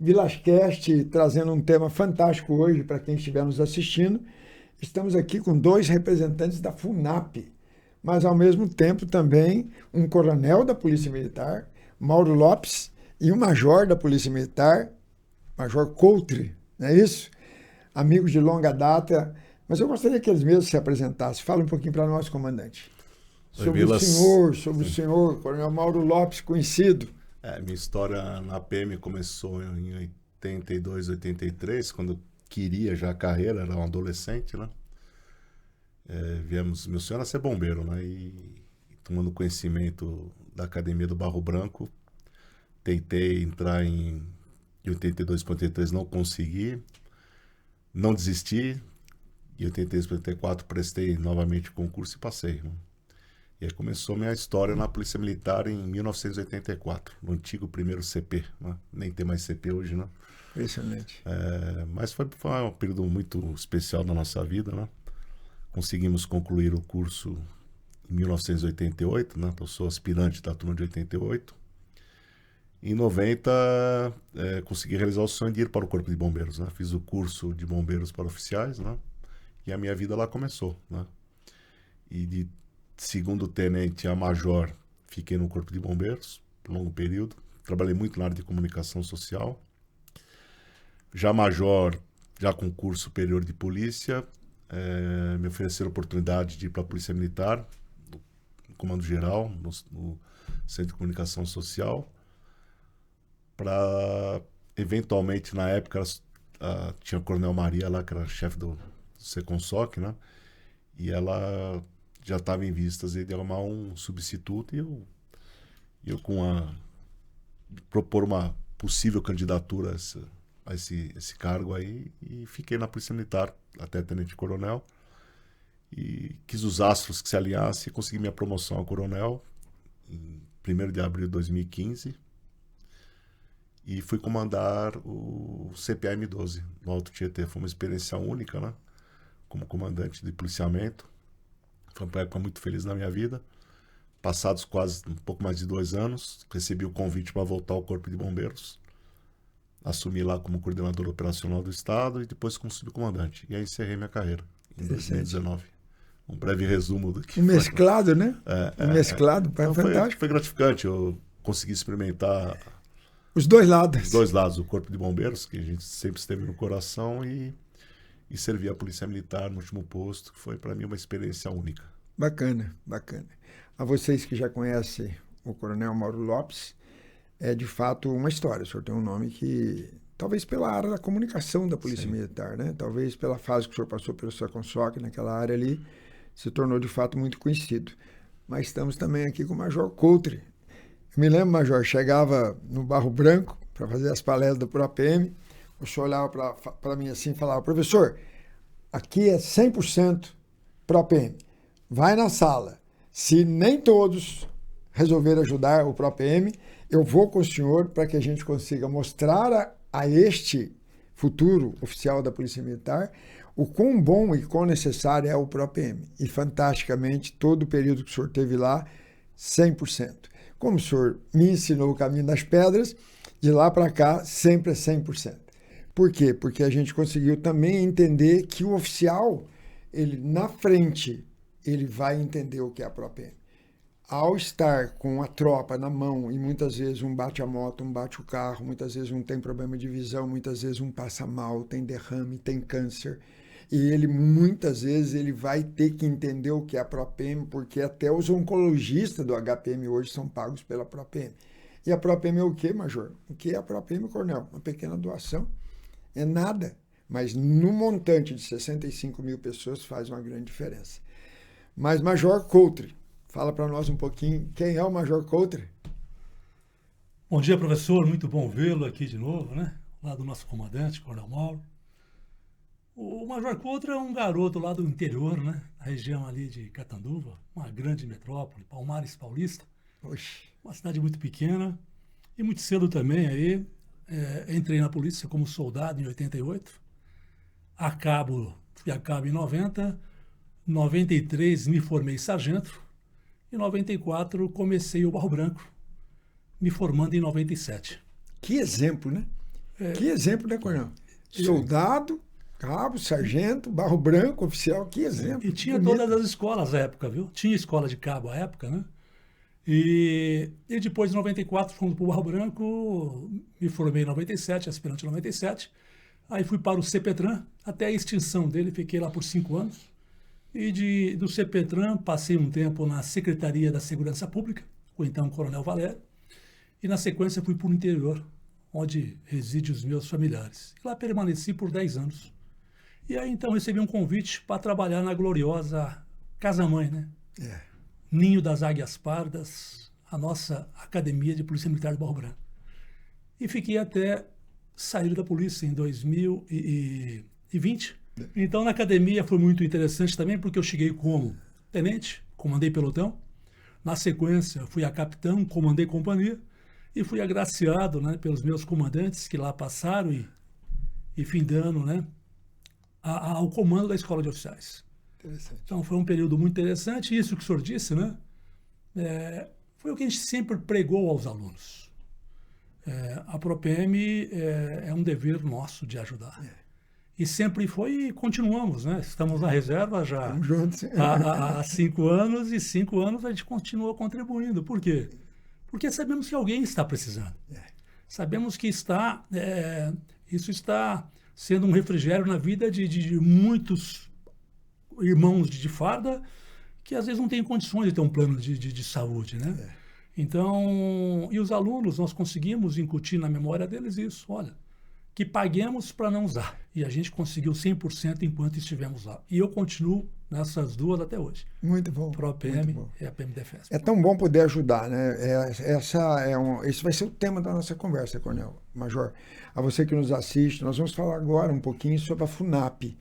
VilageCast trazendo um tema fantástico hoje para quem estiver nos assistindo. Estamos aqui com dois representantes da FUNAP, mas ao mesmo tempo também um coronel da Polícia Militar, Mauro Lopes, e um major da Polícia Militar, Major Coutre, não é isso? Amigos de longa data, mas eu gostaria que eles mesmos se apresentassem. Fala um pouquinho para nós, comandante. Sobre o senhor, Coronel Mauro Lopes, conhecido. Minha história na PM começou em 82, 83, quando eu queria já a carreira, era um adolescente, né? Meu sonho era ser bombeiro, né? E tomando conhecimento da Academia do Barro Branco, tentei entrar em 82, 83, não consegui, não desisti. Em 83, 84, prestei novamente o concurso e passei, né? E aí começou minha história na Polícia Militar em 1984, no antigo primeiro CP, né? Nem tem mais CP hoje, né? Impressionante. Mas foi um período muito especial da nossa vida, né? Conseguimos concluir o curso em 1988, né? Eu sou aspirante da turma de 88. Em 90, consegui realizar o sonho de ir para o Corpo de Bombeiros, né? Fiz o curso de bombeiros para oficiais, né? E a minha vida lá começou, né? E de segundo tenente a major, fiquei no Corpo de Bombeiros por um longo período. Trabalhei muito na área de comunicação social. Já major, já com curso superior de polícia, me ofereceram a oportunidade de ir para a Polícia Militar, no Comando Geral, no Centro de Comunicação Social, para, eventualmente, na época, tinha a Coronel Maria lá, que era chefe do Seconsoc, né? E ela já estava em vistas de arrumar um substituto, e eu propor uma possível candidatura a esse cargo aí, e fiquei na Polícia Militar até tenente-coronel, e quis os astros que se alinhassem e consegui minha promoção a coronel em 1º de abril de 2015, e fui comandar o CPAM-12 no Alto Tietê. Foi uma experiência única, né? Como comandante de policiamento. Foi uma época muito feliz na minha vida. Passados quase um pouco mais de 2 anos, recebi o convite para voltar ao Corpo de Bombeiros. Assumi lá como coordenador operacional do Estado e depois como subcomandante. E aí encerrei minha carreira em 2019. Um breve resumo do que mesclado, né? Mesclado, então fantástico. Foi gratificante. Eu consegui experimentar os dois lados. Os dois lados do Corpo de Bombeiros, que a gente sempre esteve no coração, e servir a Polícia Militar no último posto, que foi para mim uma experiência única. Bacana, bacana. A vocês que já conhecem o Coronel Mauro Lopes, é de fato uma história. O senhor tem um nome que, talvez pela área da comunicação da Polícia Militar, né? Talvez pela fase que o senhor passou pelo Seconsoc, naquela área ali, se tornou de fato muito conhecido. Mas estamos também aqui com o Major Coutre. Eu me lembro, Major, chegava no Barro Branco para fazer as palestras do PROAPM, o senhor olhava para mim assim e falava: professor, aqui é 100% PROAPM. Vai na sala. Se nem todos resolverem ajudar o PROAPM, eu vou com o senhor para que a gente consiga mostrar a este futuro oficial da Polícia Militar o quão bom e quão necessário é o PROAPM. E, fantasticamente, todo o período que o senhor teve lá, 100%. Como o senhor me ensinou o caminho das pedras, de lá para cá, sempre é 100%. Por quê? Porque a gente conseguiu também entender que o oficial, ele na frente, ele vai entender o que é a PROAPM. Ao estar com a tropa na mão, e muitas vezes um bate a moto, um bate o carro, muitas vezes um tem problema de visão, muitas vezes um passa mal, tem derrame, tem câncer, e ele muitas vezes ele vai ter que entender o que é a PROAPM, porque até os oncologistas do HPM hoje são pagos pela PROAPM. E a PROAPM é o quê, Major? O que é a PROAPM, Coronel? Uma pequena doação. É nada, mas no montante de 65 mil pessoas faz uma grande diferença. Mas, Major Coutre, fala para nós um pouquinho quem é o Major Coutre. Bom dia, professor. Muito bom vê-lo aqui de novo, né? Lá do nosso comandante, Coronel Mauro. O Major Coutre é um garoto lá do interior, né? Da região ali de Catanduva, uma grande metrópole, Palmares Paulista. Oxi. Uma cidade muito pequena. E muito cedo também aí, entrei na polícia como soldado em 88. Fui a cabo em 90. 93 me formei sargento. Em 94 comecei o Barro Branco, me formando em 97. Que exemplo, né? Que exemplo, né, Coronel? Soldado, cabo, sargento, barro branco, oficial, que exemplo. E tinha bonito. todas as escolas à época, viu? Tinha escola de cabo à época, né? E depois, em 94, fomos para o Barro Branco, me formei em 97, aspirante em 97. Aí fui para o CPTRAN, até a extinção dele, fiquei lá por 5 anos. E do CPTRAN passei um tempo na Secretaria da Segurança Pública, com o então Coronel Valério. E na sequência fui para o interior, onde residem os meus familiares. E lá permaneci por 10 anos. E aí então recebi um convite para trabalhar na gloriosa Casa-Mãe, né? Ninho das Águias Pardas, a nossa Academia de Polícia Militar do Barro Branco. E fiquei até sair da polícia em 2020. Então, na academia foi muito interessante também, porque eu cheguei como tenente, comandei pelotão. Na sequência, fui a capitão, comandei companhia. E fui agraciado, né, pelos meus comandantes que lá passaram e findando, né, ao comando da Escola de Oficiais. Então, foi um período muito interessante. E isso que o senhor disse, né, foi o que a gente sempre pregou aos alunos. A PROPEM é um dever nosso de ajudar. E sempre foi e continuamos, né? Estamos na reserva já há 5 anos e 5 anos a gente continua contribuindo. Por quê? Porque sabemos que alguém está precisando. Sabemos que isso está sendo um refrigério na vida de muitos irmãos de farda que às vezes não têm condições de ter um plano de saúde, né? Então, e os alunos, nós conseguimos incutir na memória deles isso, olha, que paguemos para não usar. E a gente conseguiu 100% enquanto estivemos lá. E eu continuo nessas duas até hoje. Muito bom. PROPEM e a PMDFESP. É tão bom poder ajudar, né? Esse vai ser o tema da nossa conversa, Coronel Major. A você que nos assiste, nós vamos falar agora um pouquinho sobre a FUNAP,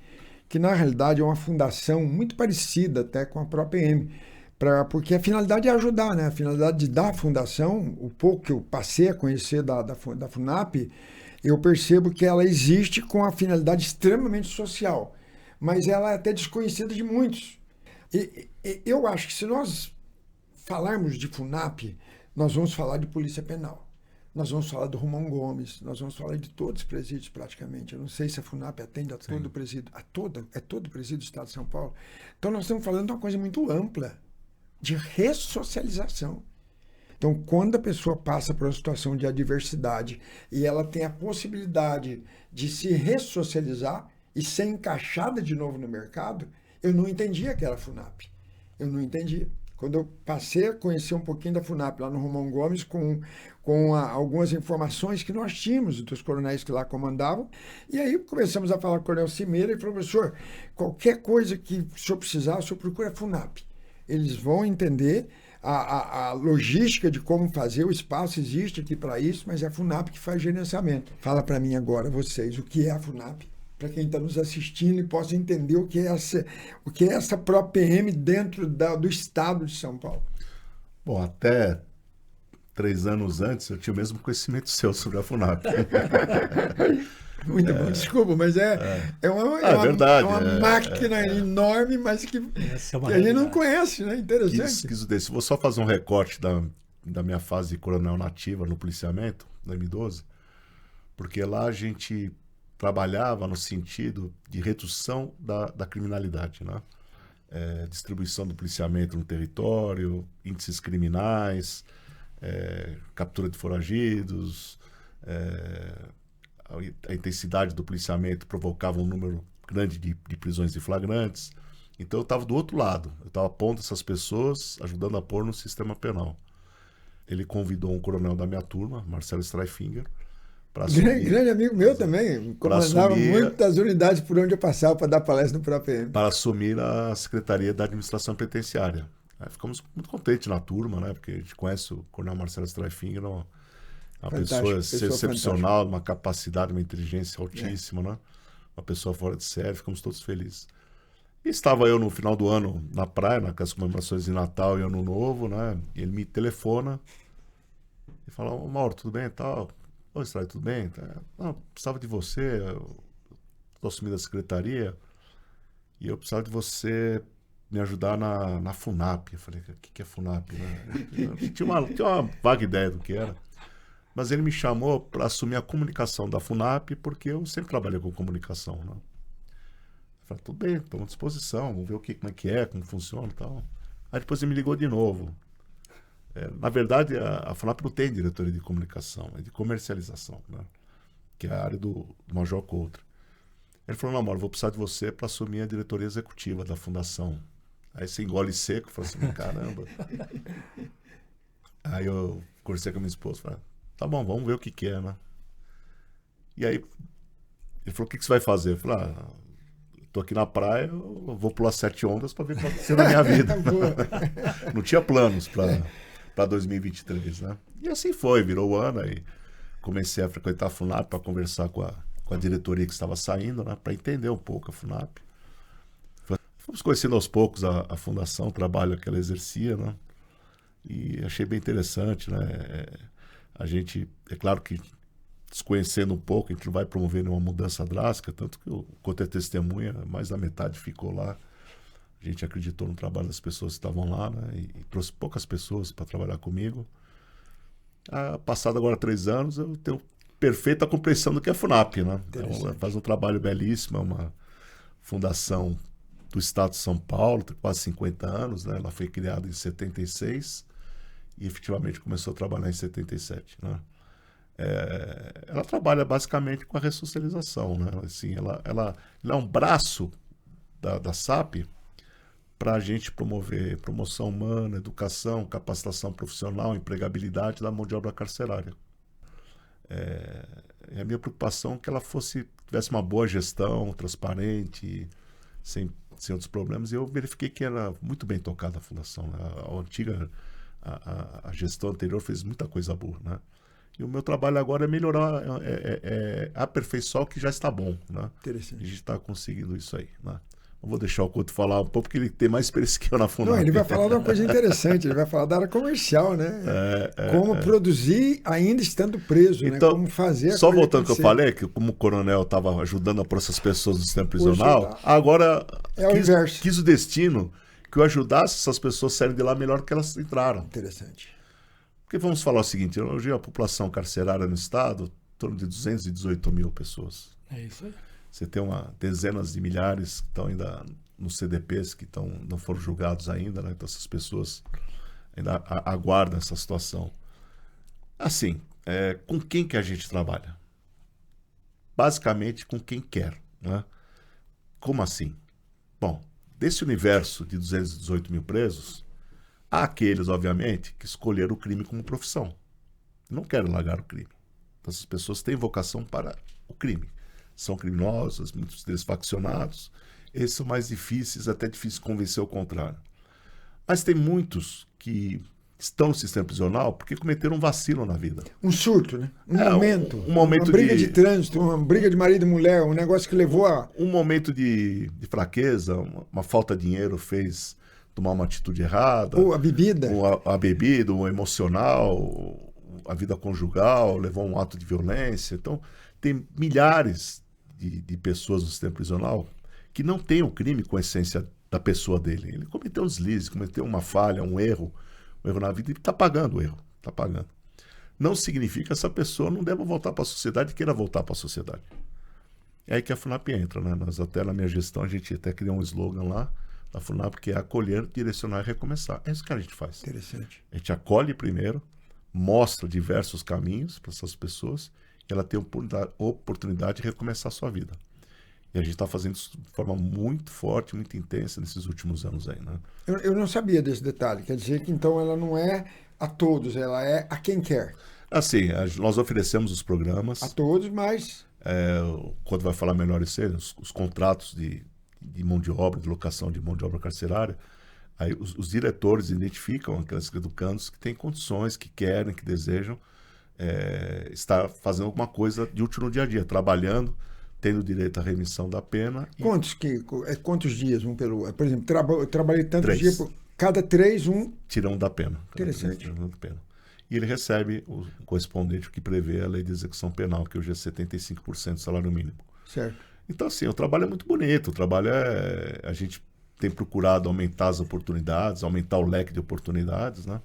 que na realidade é uma fundação muito parecida até com a PROPEM, porque a finalidade é ajudar, né? A finalidade da fundação, o pouco que eu passei a conhecer da FUNAP, eu percebo que ela existe com a finalidade extremamente social, mas ela é até desconhecida de muitos. E eu acho que se nós falarmos de FUNAP, nós vamos falar de Polícia Penal. Nós vamos falar do Romão Gomes, nós vamos falar de todos os presídios praticamente. Eu não sei se a FUNAP atende a todo o presídio, todo o presídio do Estado de São Paulo. Então nós estamos falando de uma coisa muito ampla, de ressocialização. Então, quando a pessoa passa por uma situação de adversidade e ela tem a possibilidade de se ressocializar e ser encaixada de novo no mercado, eu não entendia que era FUNAP. Eu não entendia. Quando eu passei a conhecer um pouquinho da FUNAP lá no Romão Gomes, com algumas informações que nós tínhamos dos coronéis que lá comandavam, e aí começamos a falar com o Coronel Cimeira e falou, professor, qualquer coisa que o senhor precisar, o senhor procura a FUNAP. Eles vão entender a logística de como fazer, o espaço existe aqui para isso, mas é a FUNAP que faz gerenciamento. Fala para mim agora, vocês, o que é a FUNAP, para quem está nos assistindo e possa entender o que é essa PROPEM dentro do estado de São Paulo. Bom, até 3 anos antes eu tinha o mesmo conhecimento seu sobre a FUNAP. Muito bom, desculpa, mas é uma máquina enorme, mas que a gente não conhece, né? Interessante. Vou só fazer um recorte da minha fase de coronel nativa no policiamento, na M12, porque lá a gente trabalhava no sentido de redução da criminalidade, né? Distribuição do policiamento no território, índices criminais, captura de foragidos, a intensidade do policiamento provocava um número grande de prisões em flagrantes. Então eu estava do outro lado, eu estava pondo essas pessoas, ajudando a pôr no sistema penal. Ele convidou um coronel da minha turma, Marcelo Streifinger, para assumir... Grande amigo meu também, comandava muitas unidades por onde eu passava para dar palestra no PROPEM. Para assumir a Secretaria da Administração Penitenciária. Aí ficamos muito contentes na turma, né? Porque a gente conhece o coronel Marcelo Streifinger, uma pessoa excepcional, uma capacidade, uma inteligência altíssima, né? Uma pessoa fora de série, ficamos todos felizes. E estava eu no final do ano na praia, nas comemorações de Natal e Ano Novo, né? E ele me telefona e fala, Mauro, tudo bem e tal? Oi, Stray, tudo bem? Não, precisava de você, eu estou assumindo a secretaria e eu precisava de você me ajudar na FUNAP. Eu falei, o que é FUNAP? Né? Tinha uma vaga ideia do que era. Mas ele me chamou para assumir a comunicação da FUNAP, porque eu sempre trabalhei com comunicação, né? Eu falei, tudo bem, estamos à disposição, vamos ver como é, como funciona e tal. Aí depois ele me ligou de novo. Na verdade, a FUNAP não tem diretoria de comunicação, é de comercialização, né? Que é a área do Major Couto. Ele falou, não, Mauro, vou precisar de você para assumir a diretoria executiva da fundação. Aí você engole seco, fala assim, caramba. Aí eu conversei com a minha esposa, falei, tá bom, vamos ver o que é, né? E aí ele falou, o que você vai fazer? Eu falei, tô aqui na praia, eu vou pular 7 ondas para ver o que vai acontecer na minha vida. Não tinha planos para 2023, né? E assim foi, virou o ano, aí comecei a frequentar a FUNAP para conversar com a diretoria que estava saindo, né? Para entender um pouco a FUNAP. Fomos conhecendo aos poucos a fundação, o trabalho que ela exercia, né? E achei bem interessante, né? A gente, é claro que desconhecendo um pouco, a gente não vai promover nenhuma mudança drástica, tanto que o Couto é testemunha, mais da metade ficou lá. A gente acreditou no trabalho das pessoas que estavam lá, né? E trouxe poucas pessoas para trabalhar comigo. Passado agora 3 anos, eu tenho perfeita compreensão do que é a FUNAP, né? Ela faz um trabalho belíssimo, é uma fundação do estado de São Paulo, tem quase 50 anos, né? Ela foi criada em 76 e efetivamente começou a trabalhar em 77, né? Ela trabalha basicamente com a ressocialização, né? Assim, ela é um braço da SAP para a gente promover promoção humana, educação, capacitação profissional, empregabilidade da mão de obra carcerária. A minha preocupação é que ela tivesse uma boa gestão, transparente, sem outros problemas, e eu verifiquei que era muito bem tocada a fundação, né? A gestão anterior fez muita coisa boa, né? E o meu trabalho agora é melhorar, aperfeiçoar o que já está bom, né? Interessante. A gente está conseguindo isso aí, né? Eu vou deixar o Couto falar um pouco, porque ele tem mais experiência que eu na FUNAP. Não, ele vai falar de uma coisa interessante, ele vai falar da área comercial, né? Como produzir ainda estando preso, então, né? Como fazer a só coisa voltando ao que eu acontecer. falei, que como o coronel estava ajudando a pôr essas pessoas no sistema prisional, agora o inverso. Quis o destino que eu ajudasse essas pessoas a saírem de lá melhor que elas entraram. Interessante. Porque vamos falar o seguinte, hoje a população carcerária no estado, em torno de 218 mil pessoas. É isso aí. Você tem dezenas de milhares que estão ainda nos CDPs, que não foram julgados ainda, né? Então essas pessoas ainda aguardam essa situação. Assim, com quem que a gente trabalha? Basicamente com quem quer, né? Como assim? Bom, desse universo de 218 mil presos, há aqueles, obviamente, que escolheram o crime como profissão. Não querem largar o crime. Então essas pessoas têm vocação para o crime. São criminosos, muitos deles faccionados. Esses são mais difíceis, até difícil convencer o contrário. Mas tem muitos que estão no sistema prisional porque cometeram um vacilo na vida. Um surto, né? Um momento uma briga de trânsito, uma briga de marido e mulher, um negócio que levou a... Um momento de fraqueza, uma falta de dinheiro fez tomar uma atitude errada. Ou a bebida. Ou a bebida, o emocional, a vida conjugal, levou a um ato de violência. Então, tem milhares de pessoas no sistema prisional que não têm o crime com a essência da pessoa dele. Ele cometeu um deslize, cometeu uma falha, um erro na vida, e está pagando o erro, está pagando. Não significa que essa pessoa não deva voltar para a sociedade e queira voltar para a sociedade. É aí que a FUNAP entra, né? Nós até na minha gestão, a gente até criou um slogan lá da FUNAP, que é acolher, direcionar e recomeçar. É isso que a gente faz. Interessante. A gente acolhe primeiro, mostra diversos caminhos para essas pessoas, e ela tem oportunidade de recomeçar a sua vida. E a gente está fazendo isso de forma muito forte, muito intensa nesses últimos anos aí, né? Eu não sabia desse detalhe. Quer dizer que então ela não é a todos, ela é a quem quer. Assim, nós oferecemos os programas. A todos, mas... Quando vai falar melhor isso aí, os contratos de mão de obra, de locação de mão de obra carcerária, aí os diretores identificam aqueles educandos que têm condições, que querem, que desejam estar fazendo alguma coisa de útil no dia a dia, trabalhando, tendo direito à remissão da pena. Quantos dias? Por exemplo, eu trabalhei tantos 3. dias, cada 3, tiram da pena. Interessante. Tiram da pena. E ele recebe o correspondente que prevê a lei de execução penal, que hoje é 75% do salário mínimo. Certo. Então, assim, o trabalho é muito bonito. O trabalho a gente tem procurado aumentar as oportunidades, aumentar o leque de oportunidades, né?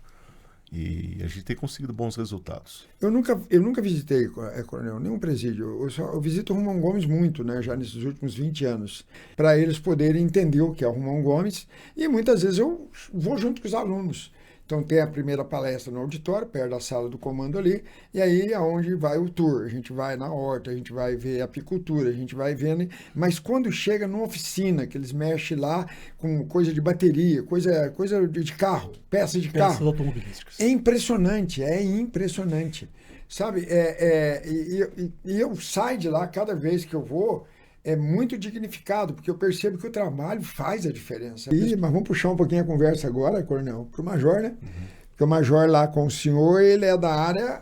E a gente tem conseguido bons resultados. Eu nunca visitei, Coronel, nenhum presídio. Eu visito o Romão Gomes muito, né, já nesses últimos 20 anos, para eles poderem entender o que é o Romão Gomes. E muitas vezes eu vou junto com os alunos. Então tem a primeira palestra no auditório, perto da sala do comando ali, e aí é onde vai o tour. A gente vai na horta, a gente vai ver a apicultura, a gente vai vendo. Mas quando chega numa oficina, que eles mexem lá com coisa de bateria, coisa de carro, peças de carro. Peças automobilísticas. É impressionante. Sabe, e eu saio de lá cada vez que eu vou, é muito dignificado, porque eu percebo que o trabalho faz a diferença. Mas vamos puxar um pouquinho a conversa agora, Coronel, para o Major, né? Porque o Major lá com o senhor, ele é da área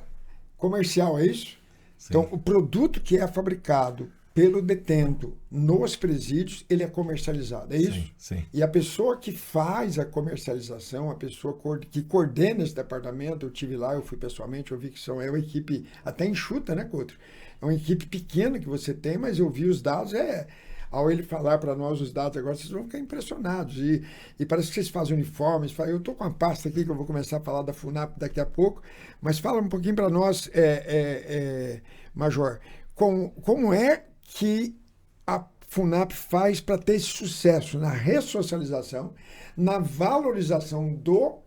comercial, é isso? Sim. Então, o produto que é fabricado pelo detento nos presídios, ele é comercializado, é isso? Sim. E a pessoa que faz a comercialização, a pessoa que coordena esse departamento, eu tive lá, eu fui pessoalmente, eu vi que é uma equipe até enxuta, né, Couto? É uma equipe pequena que você tem, mas eu vi os dados, ao ele falar para nós os dados agora, vocês vão ficar impressionados. E parece que vocês fazem uniformes. Eu estou com uma pasta aqui que eu vou começar a falar da FUNAP daqui a pouco, mas fala um pouquinho para nós, Major, como é que a FUNAP faz para ter esse sucesso na ressocialização, na valorização do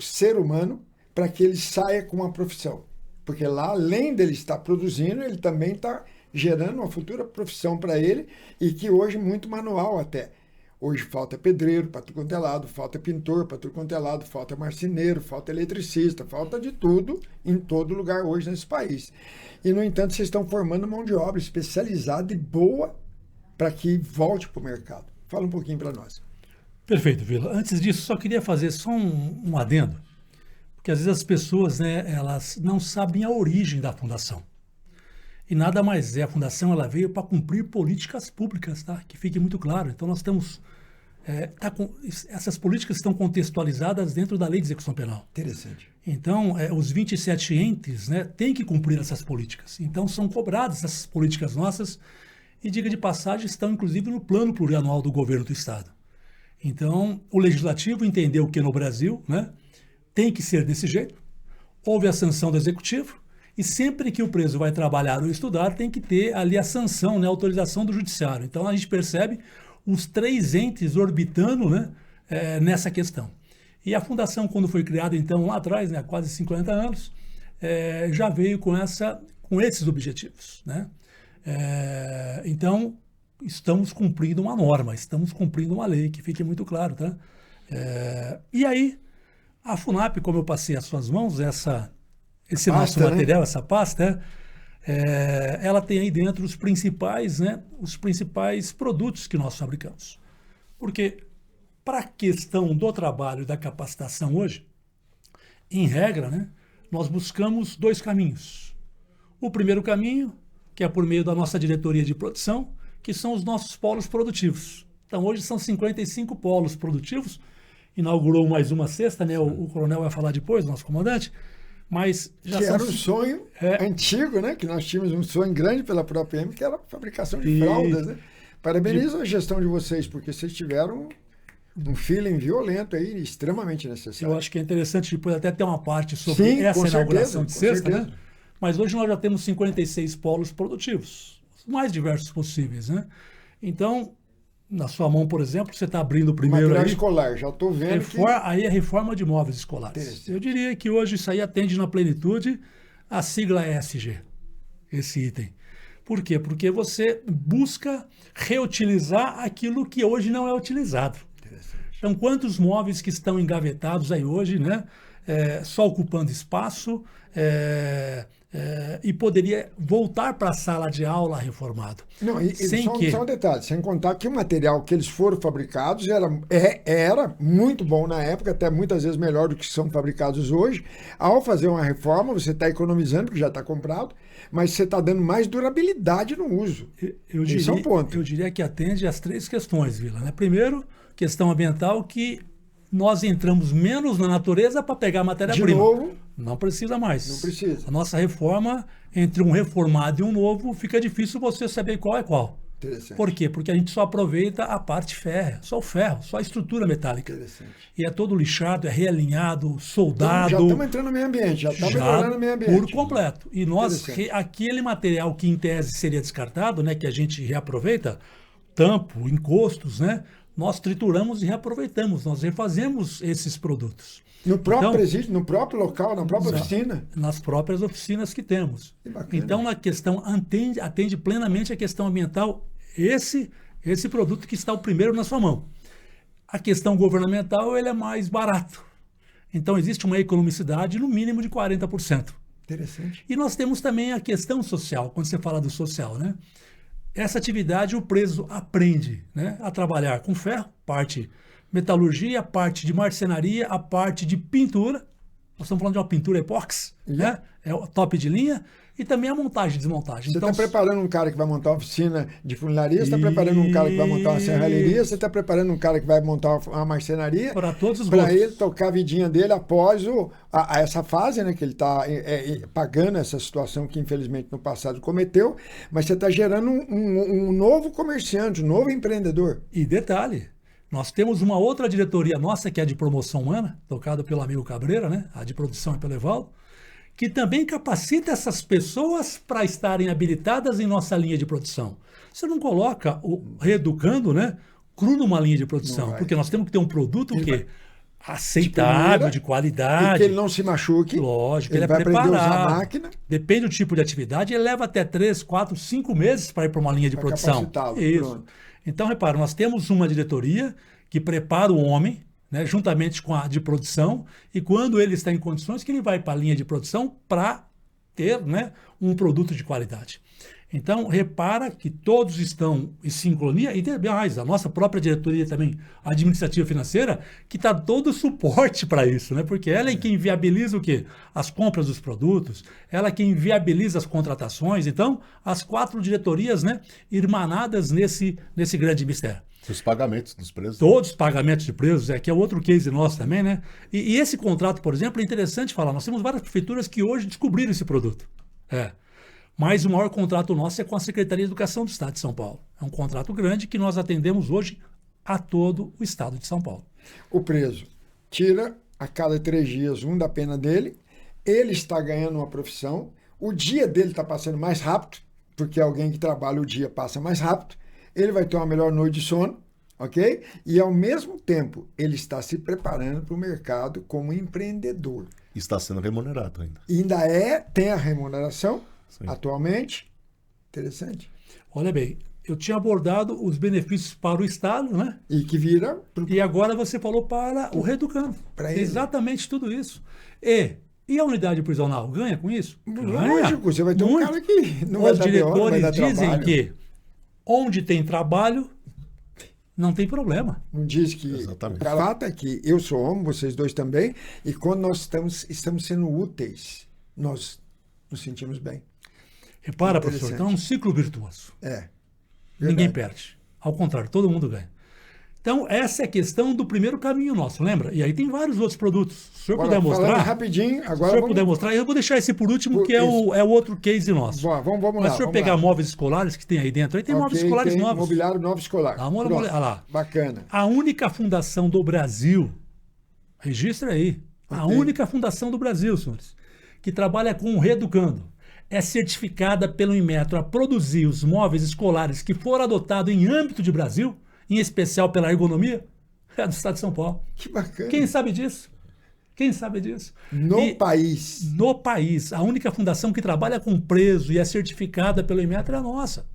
ser humano, para que ele saia com uma profissão. Porque lá, além dele estar produzindo, ele também está gerando uma futura profissão para ele, e que hoje muito manual até. Hoje falta pedreiro para tudo quanto é lado, falta pintor para tudo quanto é lado, falta marceneiro, falta eletricista, falta de tudo em todo lugar hoje nesse país. E, no entanto, vocês estão formando mão de obra especializada e boa para que volte para o mercado. Fala um pouquinho para nós. Perfeito, Vila. Antes disso, só queria fazer só um adendo, porque às vezes as pessoas, né, elas não sabem a origem da fundação. E nada mais é, a fundação ela veio para cumprir políticas públicas, tá? Que fique muito claro. Então nós temos, essas políticas estão contextualizadas dentro da Lei de Execução Penal. Interessante. Então os 27 entes, né, têm que cumprir essas políticas. Então são cobradas essas políticas nossas e, diga de passagem, estão inclusive no plano plurianual do governo do Estado. Então o Legislativo entendeu que no Brasil, né, tem que ser desse jeito. Houve a sanção do Executivo e sempre que o preso vai trabalhar ou estudar tem que ter ali a sanção, né, a autorização do Judiciário. Então a gente percebe os 3 entes orbitando, né, nessa questão. E a Fundação, quando foi criada então lá atrás, né, há quase 50 anos, já veio com esses objetivos, né? Então estamos cumprindo uma norma, estamos cumprindo uma lei, que fique muito claro, tá? E aí a FUNAP, como eu passei às suas mãos, esse nosso material, né? Essa pasta, ela tem aí dentro os principais produtos que nós fabricamos. Porque para a questão do trabalho e da capacitação hoje, em regra, né, nós buscamos 2 caminhos. O primeiro caminho, que é por meio da nossa diretoria de produção, que são os nossos polos produtivos. Então hoje são 55 polos produtivos, inaugurou mais uma sexta, né? O coronel vai falar depois, nosso comandante, mas já era um sonho antigo, né? Que nós tínhamos um sonho grande pela própria M, que era a fabricação de fraldas, né? Parabenizo a gestão de vocês, porque vocês tiveram um feeling violento aí, extremamente necessário. Eu acho que é interessante depois até ter uma parte sobre essa inauguração de sexta, né? Mas hoje nós já temos 56 polos produtivos, os mais diversos possíveis, né? Então, na sua mão, por exemplo, você está abrindo o primeiro material escolar, já estou vendo aí a reforma de móveis escolares. Eu diria que hoje isso aí atende na plenitude a sigla ESG, esse item. Por quê? Porque você busca reutilizar aquilo que hoje não é utilizado. Então, quantos móveis que estão engavetados aí hoje, né? Só ocupando espaço, e poderia voltar para a sala de aula reformado. Não, só um detalhe, sem contar que o material que eles foram fabricados era muito bom na época, até muitas vezes melhor do que são fabricados hoje. Ao fazer uma reforma, você está economizando, porque já está comprado, mas você está dando mais durabilidade no uso. Esse é um ponto. Eu diria que atende às 3 questões, Vila, né? Primeiro, questão ambiental, que nós entramos menos na natureza para pegar matéria-prima. De novo? Não precisa mais. Não precisa. A nossa reforma, entre um reformado e um novo, fica difícil você saber qual é qual. Interessante. Por quê? Porque a gente só aproveita a parte férrea, só o ferro, só a estrutura metálica. Interessante. E é todo lixado, é realinhado, Então, soldado. já estamos entrando no meio ambiente, já está melhorando o meio ambiente. Por completo. E nós, Interessante. aquele material que em tese seria descartado, né, que a gente reaproveita, tampo, encostos, né, nós trituramos e reaproveitamos, nós refazemos esses produtos. No próprio Então, presídio, no próprio local, na própria oficina. nas próprias oficinas que temos. Que bacana. Então, na questão, atende plenamente a questão ambiental, esse produto que está o primeiro na sua mão. A questão governamental, ele é mais barato. Então, existe uma economicidade no mínimo de 40%. Interessante. E nós temos também a questão social, quando você fala do social, né? Essa atividade o preso aprende, né, a trabalhar com ferro, parte metalurgia, parte de marcenaria, a parte de pintura. Nós estamos falando de uma pintura epóxi, né? É o top de linha. E também a montagem e desmontagem. Você Então, está preparando um cara que vai montar uma oficina de funilaria, você está preparando um cara que vai montar uma serralheria, você está preparando um cara que vai montar uma marcenaria. para todos os Para gostos. ele tocar a vidinha dele após essa fase, né, que ele está pagando essa situação que infelizmente no passado cometeu, mas você está gerando um novo comerciante, um novo empreendedor. E detalhe, nós temos uma outra diretoria nossa, que é a de promoção humana, tocada pelo amigo Cabreira, né? A de produção é pelo Evaldo, que também capacita essas pessoas para estarem habilitadas em nossa linha de produção. Você não coloca o reeducando, né, cru numa linha de produção, porque nós temos que ter um produto que aceitável, de E qualidade. que ele não se machuque. Lógico, ele ele é vai aprender a usar a preparado. máquina. Depende do tipo de atividade, ele leva até 3, 4, 5 meses para ir para uma linha de Pra produção. capacitá-lo, Isso. pronto. Então, repara, nós temos uma diretoria que prepara o homem, né, juntamente com a de produção, e quando ele está em condições, que ele vai para a linha de produção para ter, né, um produto de qualidade. Então, repara que todos estão em sincronia, e tem mais, a nossa própria diretoria também, administrativa financeira, que está todo o suporte para isso, né? Porque ela é quem viabiliza o quê? As compras dos produtos, ela é quem viabiliza as contratações. Então, as 4 diretorias, né, irmanadas nesse grande mistério. Os pagamentos dos presos. Todos os pagamentos de presos, que é outro case nosso também, né? E esse contrato, por exemplo, é interessante falar. Nós temos várias prefeituras que hoje descobriram esse produto. Mas o maior contrato nosso é com a Secretaria de Educação do Estado de São Paulo. É um contrato grande que nós atendemos hoje a todo o Estado de São Paulo. O preso tira a cada 3 dias um da pena dele, ele está ganhando uma profissão, o dia dele está passando mais rápido, porque alguém que trabalha o dia passa mais rápido, ele vai ter uma melhor noite de sono, ok? E ao mesmo tempo, ele está se preparando para o mercado como empreendedor. Está sendo remunerado ainda. E ainda tem a remuneração, Sim. atualmente. Interessante. Olha bem, eu tinha abordado os benefícios para o Estado, né? E que vira... E agora você falou para o reeducando. Para ele. Exatamente tudo isso. E a unidade prisional ganha com isso? Lógico, você vai ter um Muito. cara que não Os vai dar BO, não vai diretores dar dizem trabalho. que onde tem trabalho, não tem problema. Não diz que... Exatamente. O fato é que eu sou homem, vocês dois também, e quando nós estamos sendo úteis, nós nos sentimos bem. Repara, professor, Interessante. então é um ciclo virtuoso. Verdade. Ninguém perde. Ao contrário, todo mundo ganha. Então, essa é a questão do primeiro caminho nosso, lembra? E aí tem vários outros produtos. Se o senhor Agora, puder falando mostrar, rapidinho, se o agora senhor vamos... puder mostrar, eu vou deixar esse por último, Por que é isso. o outro case nosso. Vamos lá, Mas se o senhor vamos pegar lá. móveis escolares que tem aí dentro, aí tem móveis Ok, escolares tem novos. mobiliário novo escolar. Dá uma Pronto. olhada lá. Bacana. A única fundação do Brasil, registra aí, a Ok. única fundação do Brasil, senhores, que trabalha com o Reeducando, é certificada pelo Inmetro a produzir os móveis escolares que foram adotados em âmbito de Brasil, em especial pela ergonomia, é do Estado de São Paulo. Que bacana. Quem sabe disso? Quem sabe disso? No país. No país, a única fundação que trabalha com preso e é certificada pelo Inmetro é a nossa.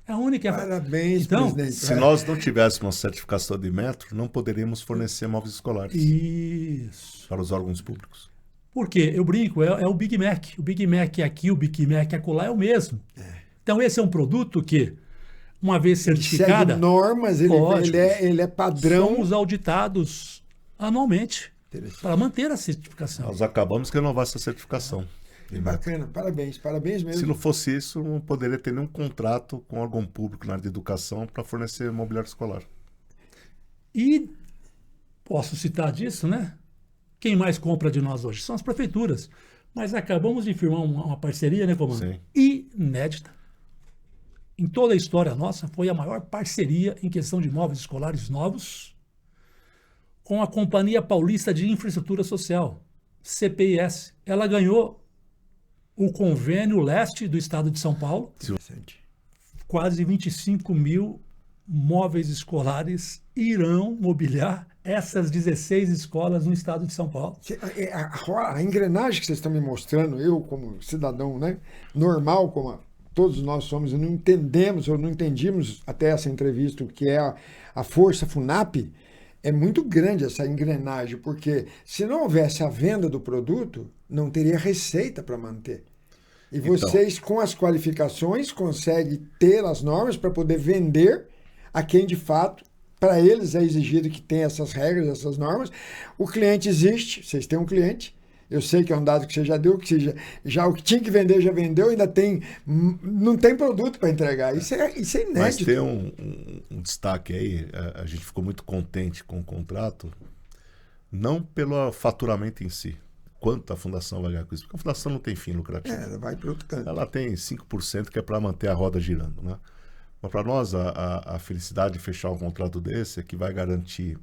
É a única. Parabéns, Então, presidente. Se nós não tivéssemos certificação de metro, não poderíamos fornecer móveis escolares Isso. para os órgãos públicos. Por quê? Eu brinco, é o Big Mac. O Big Mac aqui, o Big Mac acolá é o mesmo. Então, esse é um produto que, uma vez certificada, segue normas, Lógico. ele é padrão. somos auditados anualmente Interessante. para manter a certificação. Nós acabamos de renovar essa certificação. de metro. Bacana, parabéns mesmo. Se não fosse isso, não poderia ter nenhum contrato com órgão público na área de educação para fornecer mobiliário escolar. E posso citar disso, né? Quem mais compra de nós hoje? São as prefeituras. Mas acabamos de firmar uma parceria, né, comando? Sim. Inédita. em toda a história nossa, foi a maior parceria em questão de móveis escolares novos com a Companhia Paulista de Infraestrutura Social, CPIS. Ela ganhou o convênio leste do estado de São Paulo, Interessante. quase 25 mil móveis escolares irão mobiliar essas 16 escolas no estado de São Paulo. A engrenagem que vocês estão me mostrando, eu como cidadão, né, normal, como todos nós somos, e não entendemos ou não entendíamos até essa entrevista o que é a força FUNAP, é muito grande essa engrenagem, porque se não houvesse a venda do produto, não teria receita para manter. E vocês, com as qualificações, conseguem ter as normas para poder vender a quem, de fato, para eles é exigido que tenha essas regras, essas normas. O cliente existe, vocês têm um cliente. Eu sei que é um dado que você já deu, que já o que tinha que vender já vendeu, ainda tem, não tem produto para entregar. Isso é inédito. Mas tem um destaque aí, a gente ficou muito contente com o contrato, não pelo faturamento em si, quanto a fundação vai ganhar com isso, porque a fundação não tem fim lucrativo. Ela vai para outro canto. Ela tem 5% que é para manter a roda girando, né? Mas para nós, a felicidade de fechar um contrato desse é que vai garantir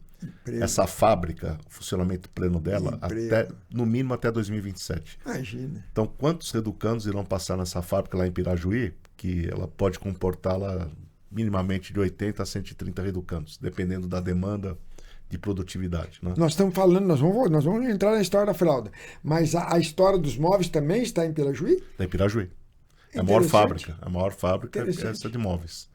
essa fábrica, o funcionamento pleno dela, até, no mínimo até 2027. Imagina. Então, quantos reeducandos irão passar nessa fábrica lá em Pirajuí, que ela pode comportá-la minimamente de 80 a 130 reeducandos, dependendo da demanda de produtividade, né? Nós estamos falando, nós vamos entrar na história da fralda, mas a história dos móveis também está em Pirajuí? Está em Pirajuí. É a maior fábrica é essa de móveis.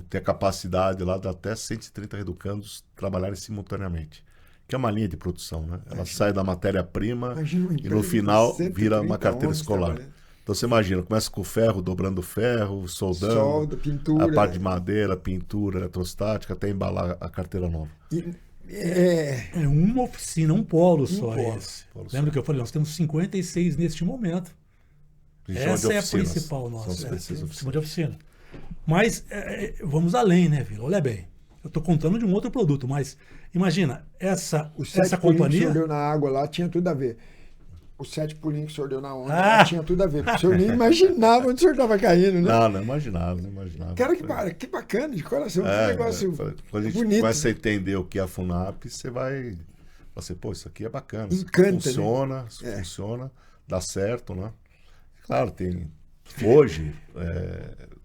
Tem a capacidade lá de até 130 reeducandos trabalharem simultaneamente. Que é uma linha de produção, né? Ela sai da matéria-prima e no final vira uma carteira escolar. Então você imagina, começa com o ferro, dobrando o ferro, soldando, solda, pintura, a parte de madeira, pintura, eletrostática, até embalar a carteira nova. É uma oficina, um polo só. Polo Lembra que eu falei, nós temos 56 neste momento. Essa é a principal nossa. Sistema de oficina. Mas vamos além, né, Vila? Olha bem. Eu estou contando de um outro produto, mas imagina, essa companhia. O senhor deu na água lá tinha tudo a ver. O 7 pulinhos que o senhor deu na onda tinha tudo a ver. Porque o senhor nem imaginava onde o senhor estava caindo, né? Não imaginava. Cara, que bacana, de coração. Que negócio quando a gente bonito. começa a entender o que é a FUNAP, você vai. Você, pô, isso aqui é bacana. Encanta, funciona, funciona, dá certo, né? Claro, tem. Hoje,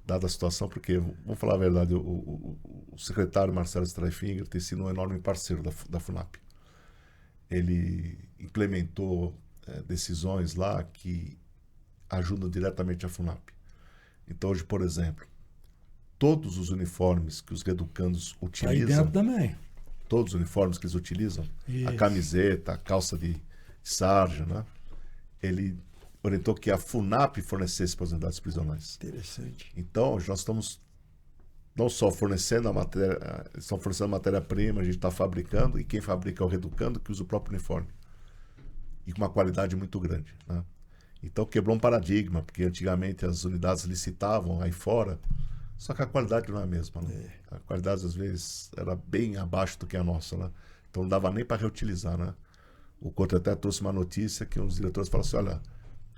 dada a situação, porque, vamos falar a verdade, o secretário Marcelo Streiffinger tem sido um enorme parceiro da FUNAP. Ele implementou decisões lá que ajudam diretamente a FUNAP. Então, hoje, por exemplo, todos os uniformes que os reeducandos utilizam, aí dentro também. todos os uniformes que eles utilizam, Isso. a camiseta, a calça de sarja, né? Ele orientou que a FUNAP fornecesse para as unidades prisionais. Interessante. Então, nós estamos não só fornecendo a matéria, estão fornecendo matéria-prima, a gente está fabricando, e quem fabrica é o reeducando, que usa o próprio uniforme. E com uma qualidade muito grande, né? Então quebrou um paradigma, porque antigamente as unidades licitavam aí fora, só que a qualidade não é a mesma, né? A qualidade às vezes era bem abaixo do que a nossa, né? Então não dava nem para reutilizar, né? O Couto até trouxe uma notícia que os diretores falaram assim, olha,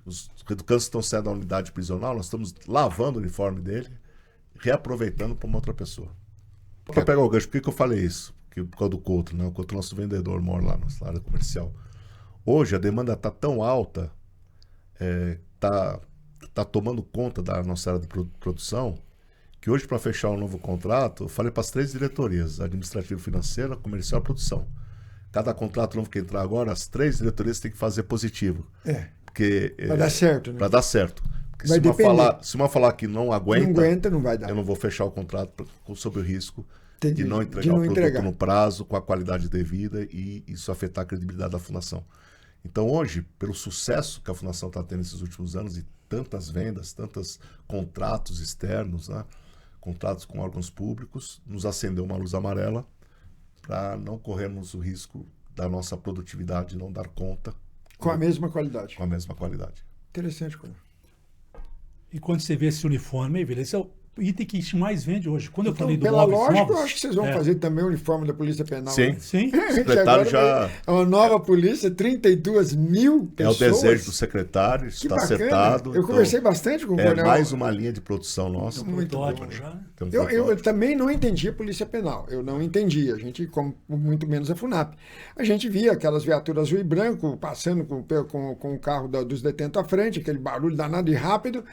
os reeducandos estão saindo da unidade prisional, nós estamos lavando o uniforme dele, reaproveitando para uma outra pessoa. Para pegar o gancho, por que eu falei isso? Por causa do Couto, né? O Couto é nosso vendedor, mora lá na área comercial. Hoje a demanda está tão alta, tá tomando conta da nossa área de produção, que hoje, para fechar um novo contrato, eu falei para as 3 diretorias, administrativa, financeira, comercial e produção. Cada contrato novo que entrar agora, as 3 diretorias têm que fazer positivo. Para dar certo, né? Para dar certo. Porque vai se uma falar que não aguenta, não vai dar. Eu não vou fechar o contrato sob o risco Entendi. de não entregar o produto no prazo, com a qualidade devida, e isso afetar a credibilidade da fundação. Então hoje, pelo sucesso que a fundação está tendo nesses últimos anos, e tantas vendas, tantos contratos externos, né? Contratos com órgãos públicos, nos acendeu uma luz amarela para não corrermos o risco da nossa produtividade não dar conta. Com a mesma qualidade. Com a mesma qualidade. Interessante, Coronel. E quando você vê esse uniforme, esse é item que a gente mais vende hoje. Quando eu Então, falei do pela móveis lógica, novos, eu acho que vocês vão fazer também o uniforme da Polícia Penal. Sim. Né? Sim. O Que secretário agora já... É uma nova polícia, 32 mil É o pessoas. desejo do secretário, Que está bacana. setado. Eu conversei bastante com o É Coronel. mais uma linha de produção nossa. Muito protótipo bom. já, né? Tem um Eu protótipo. também não entendia Polícia Penal. Eu não entendia. A gente, como muito menos a FUNAP. A gente via aquelas viaturas azul e branco passando com o carro dos detentos à frente, aquele barulho danado e rápido.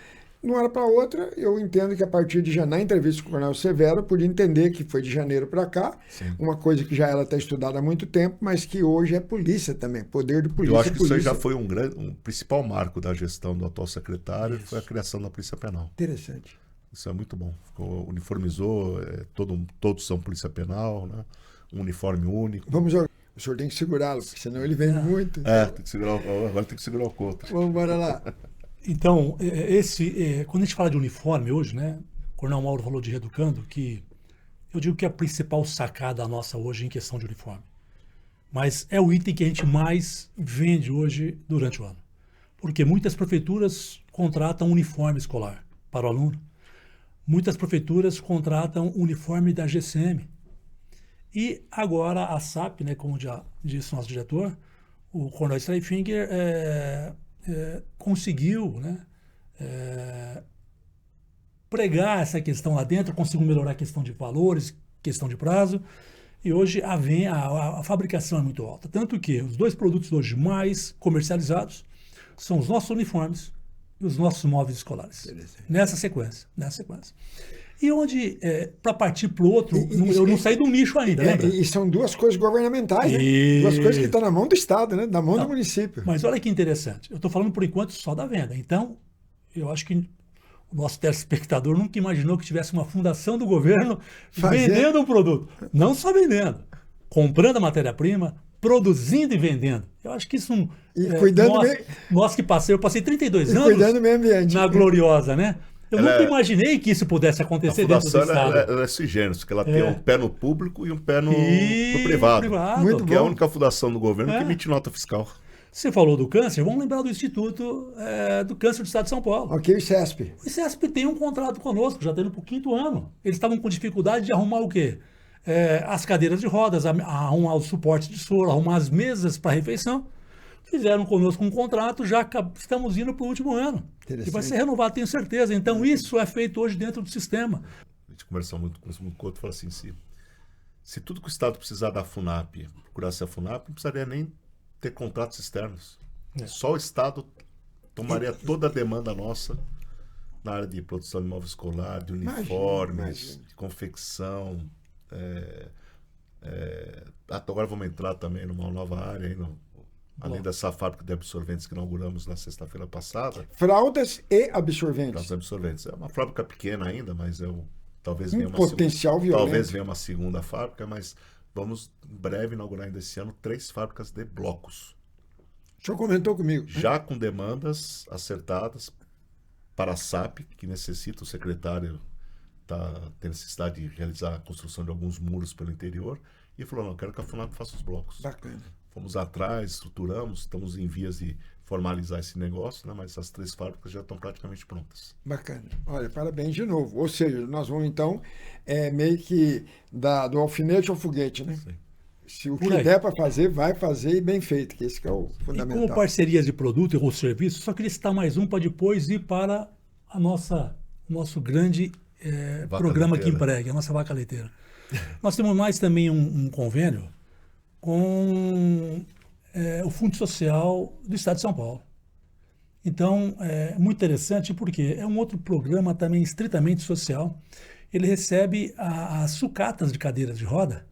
De uma hora para outra, eu entendo que a partir de janeiro, na entrevista com o Coronel Severo, eu pude entender que foi de janeiro para cá, Sim. uma coisa que já era até estudada há muito tempo, mas que hoje é polícia também, poder de polícia. Eu acho que isso aí polícia. já foi um principal marco da gestão do atual secretário, foi a criação da Polícia Penal. Interessante. Isso é muito bom. Uniformizou, todos são Polícia Penal, né? Um uniforme único. Vamos jogar. O senhor tem que segurá-lo, porque senão ele vem muito. Tem que segurar agora tem que segurar o contra. Vamos embora lá. Então, quando a gente fala de uniforme hoje, né? O Coronel Mauro falou de Reeducando, que eu digo que é a principal sacada nossa hoje em questão de uniforme. Mas é o item que a gente mais vende hoje durante o ano. Porque muitas prefeituras contratam uniforme escolar para o aluno. Muitas prefeituras contratam uniforme da GCM. E agora a SAP, né, como já disse o nosso diretor, o Coronel Streifinger conseguiu, né, pregar essa questão lá dentro, conseguiu melhorar a questão de valores, questão de prazo, e hoje a fabricação é muito alta. Tanto que os dois produtos hoje mais comercializados são os nossos uniformes e os nossos móveis escolares. Nessa sequência. E onde, para partir para o outro, eu não saí do nicho ainda, lembra? E são duas coisas governamentais, né? Duas coisas que estão na mão do Estado, né? Na mão do município. Mas olha que interessante. Eu estou falando, por enquanto, só da venda. Então, eu acho que o nosso telespectador nunca imaginou que tivesse uma fundação do governo vendendo um produto. Não só vendendo, comprando a matéria-prima, produzindo e vendendo. Eu acho que isso... cuidando nós que eu passei 32 anos cuidando do meio ambiente. Na Gloriosa, né? Eu nunca imaginei que isso pudesse acontecer dentro do Estado. Ela é sui generis, porque ela tem um pé no público e um pé no privado. Muito que é a única fundação do governo que emite nota fiscal. Você falou do câncer, vamos lembrar do Instituto do Câncer do Estado de São Paulo. Ok, o ICESP. O ICESP tem um contrato conosco, já está indo para o 5º ano. Eles estavam com dificuldade de arrumar o quê? As cadeiras de rodas, arrumar o suporte de soro, arrumar as mesas para refeição. Fizeram conosco um contrato, já estamos indo para o último ano. E vai ser renovado, tenho certeza. Então, isso é feito hoje dentro do sistema. A gente conversou muito com o outro e falou assim, se tudo que o Estado precisar da FUNAP, procurasse a FUNAP, não precisaria nem ter contratos externos. Só o Estado tomaria toda a demanda nossa na área de produção de móvel escolar, de uniformes, de confecção. Agora vamos entrar também numa nova área aí, além dessa fábrica de absorventes que inauguramos na sexta-feira passada. Fraldas e absorventes. Fraldas e absorventes. É uma fábrica pequena ainda, mas talvez venha uma segunda fábrica, mas vamos em breve inaugurar ainda esse ano 3 fábricas de blocos. O senhor comentou comigo. Já com demandas acertadas para a SAP, que necessita, o secretário tem necessidade de realizar a construção de alguns muros pelo interior, e falou, não, quero que a FUNAP faça os blocos. Bacana. Fomos atrás, estruturamos, estamos em vias de formalizar esse negócio, né? Mas essas 3 fábricas já estão praticamente prontas. Bacana. Olha, parabéns de novo. Ou seja, nós vamos então meio que do alfinete ao foguete, né? Sim. Se o que der para fazer, vai fazer e bem feito, que esse que é o fundamental. E como parcerias de produto ou serviço, só queria citar mais um para depois ir para nosso grande programa que emprega, a nossa vaca leiteira. Nós temos mais também um convênio com o Fundo Social do Estado de São Paulo. Então, é muito interessante porque é um outro programa também estritamente social. Ele recebe as sucatas de cadeiras de roda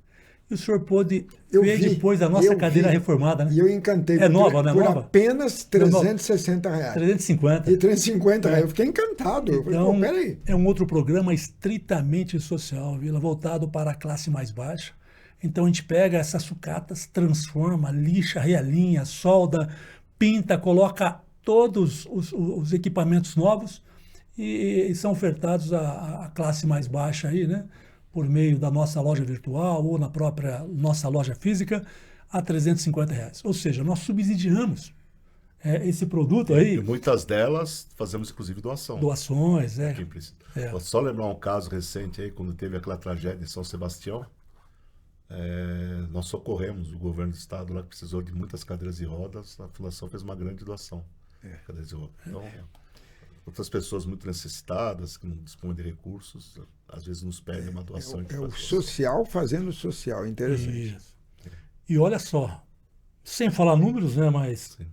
e o senhor pôde ver depois a nossa cadeira reformada, né? E eu encantei. É nova, né? Por Nova? apenas R$360. 350. E R$350. Eu fiquei encantado. Eu falei, Então, peraí. é um outro programa estritamente social, Vila, voltado para a classe mais baixa. Então a gente pega essas sucatas, transforma, lixa, realinha, solda, pinta, coloca todos os equipamentos novos e são ofertados à classe mais baixa aí, né? Por meio da nossa loja virtual ou na própria nossa loja física a R$350. Ou seja, nós subsidiamos esse produto E aí, muitas delas fazemos, inclusive, doação. doações, Quem precisa. Vou só lembrar um caso recente aí, quando teve aquela tragédia em São Sebastião. Nós socorremos o governo do estado lá, que precisou de muitas cadeiras de rodas. A fundação fez uma grande doação. Cadeiras de rodas. Então, outras pessoas muito necessitadas, que não dispõem de recursos, às vezes nos pedem uma doação. O social fazendo social, interessante. Isso. E olha só, sem falar números, né, mas Sim.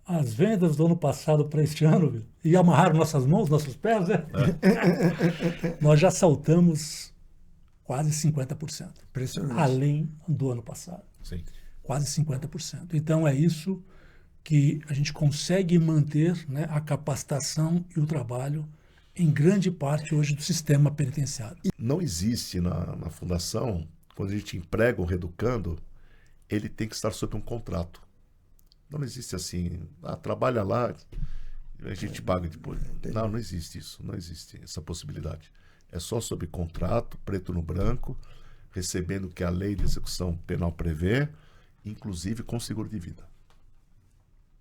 as vendas do ano passado para este ano, viu, e amarraram nossas mãos, nossos pés, né? Nós já saltamos quase 50%. Impressionante. Além do ano passado. Sim. Quase 50%. Então é isso que a gente consegue manter, né, a capacitação e o trabalho em grande parte hoje do sistema penitenciário. Não existe na fundação, quando a gente emprega um reeducando, ele tem que estar sob um contrato. Não existe assim, trabalha lá, a gente paga depois. Não existe isso, não existe essa possibilidade. É só sob contrato, preto no branco, recebendo o que a lei de execução penal prevê, inclusive com seguro de vida.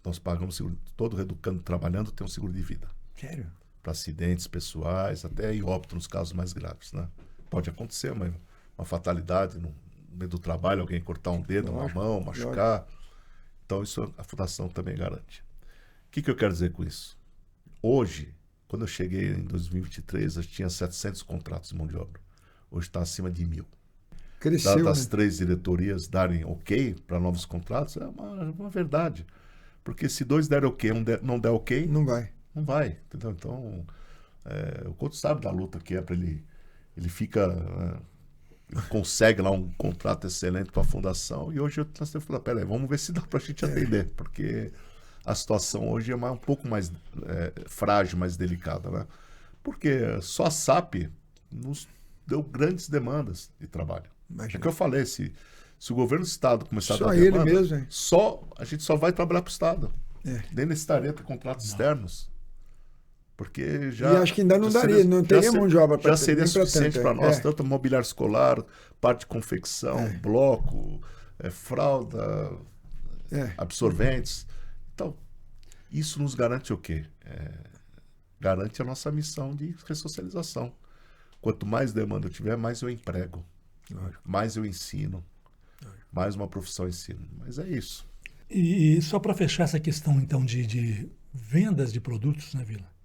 Nós pagamos seguro, todo reeducando trabalhando tem um seguro de vida. Sério? Para acidentes pessoais, até em óbito nos casos mais graves, né? Pode acontecer uma fatalidade no meio do trabalho, alguém cortar um dedo, uma mão, machucar. Então isso a fundação também garante. O que eu quero dizer com isso? Hoje, quando eu cheguei em 2023, eu tinha 700 contratos de mão de obra. Hoje está acima de 1.000. Cresceu, Das né? 3 diretorias darem ok para novos contratos, é uma verdade. Porque se 2 derem ok, não der ok, Não vai. não vai, entendeu? Então, o Couto sabe da luta que é para ele fica, ele consegue lá um contrato excelente para a fundação, e hoje nós temos que falar, peraí, vamos ver se dá para a gente atender, porque a situação hoje é um pouco mais frágil, mais delicada, né? Porque só a SAP nos deu grandes demandas de trabalho. Imagina. É que eu falei, se o governo do estado começar Só a dar ele demanda, mesmo, hein? a gente só vai trabalhar para o estado. Nem necessitaria ter contratos externos. Porque já. E acho que ainda não já daria, não teria já mão de obra já seria nem pra suficiente tanto, para nós, é. tanto mobiliário escolar, parte de confecção, bloco, fralda, absorventes. Então, isso nos garante o quê? Garante a nossa missão de ressocialização. Quanto mais demanda eu tiver, mais eu emprego, mais eu ensino, mais uma profissão ensino. Mas é isso. E só para fechar essa questão, então, de vendas de produtos, né, Vila?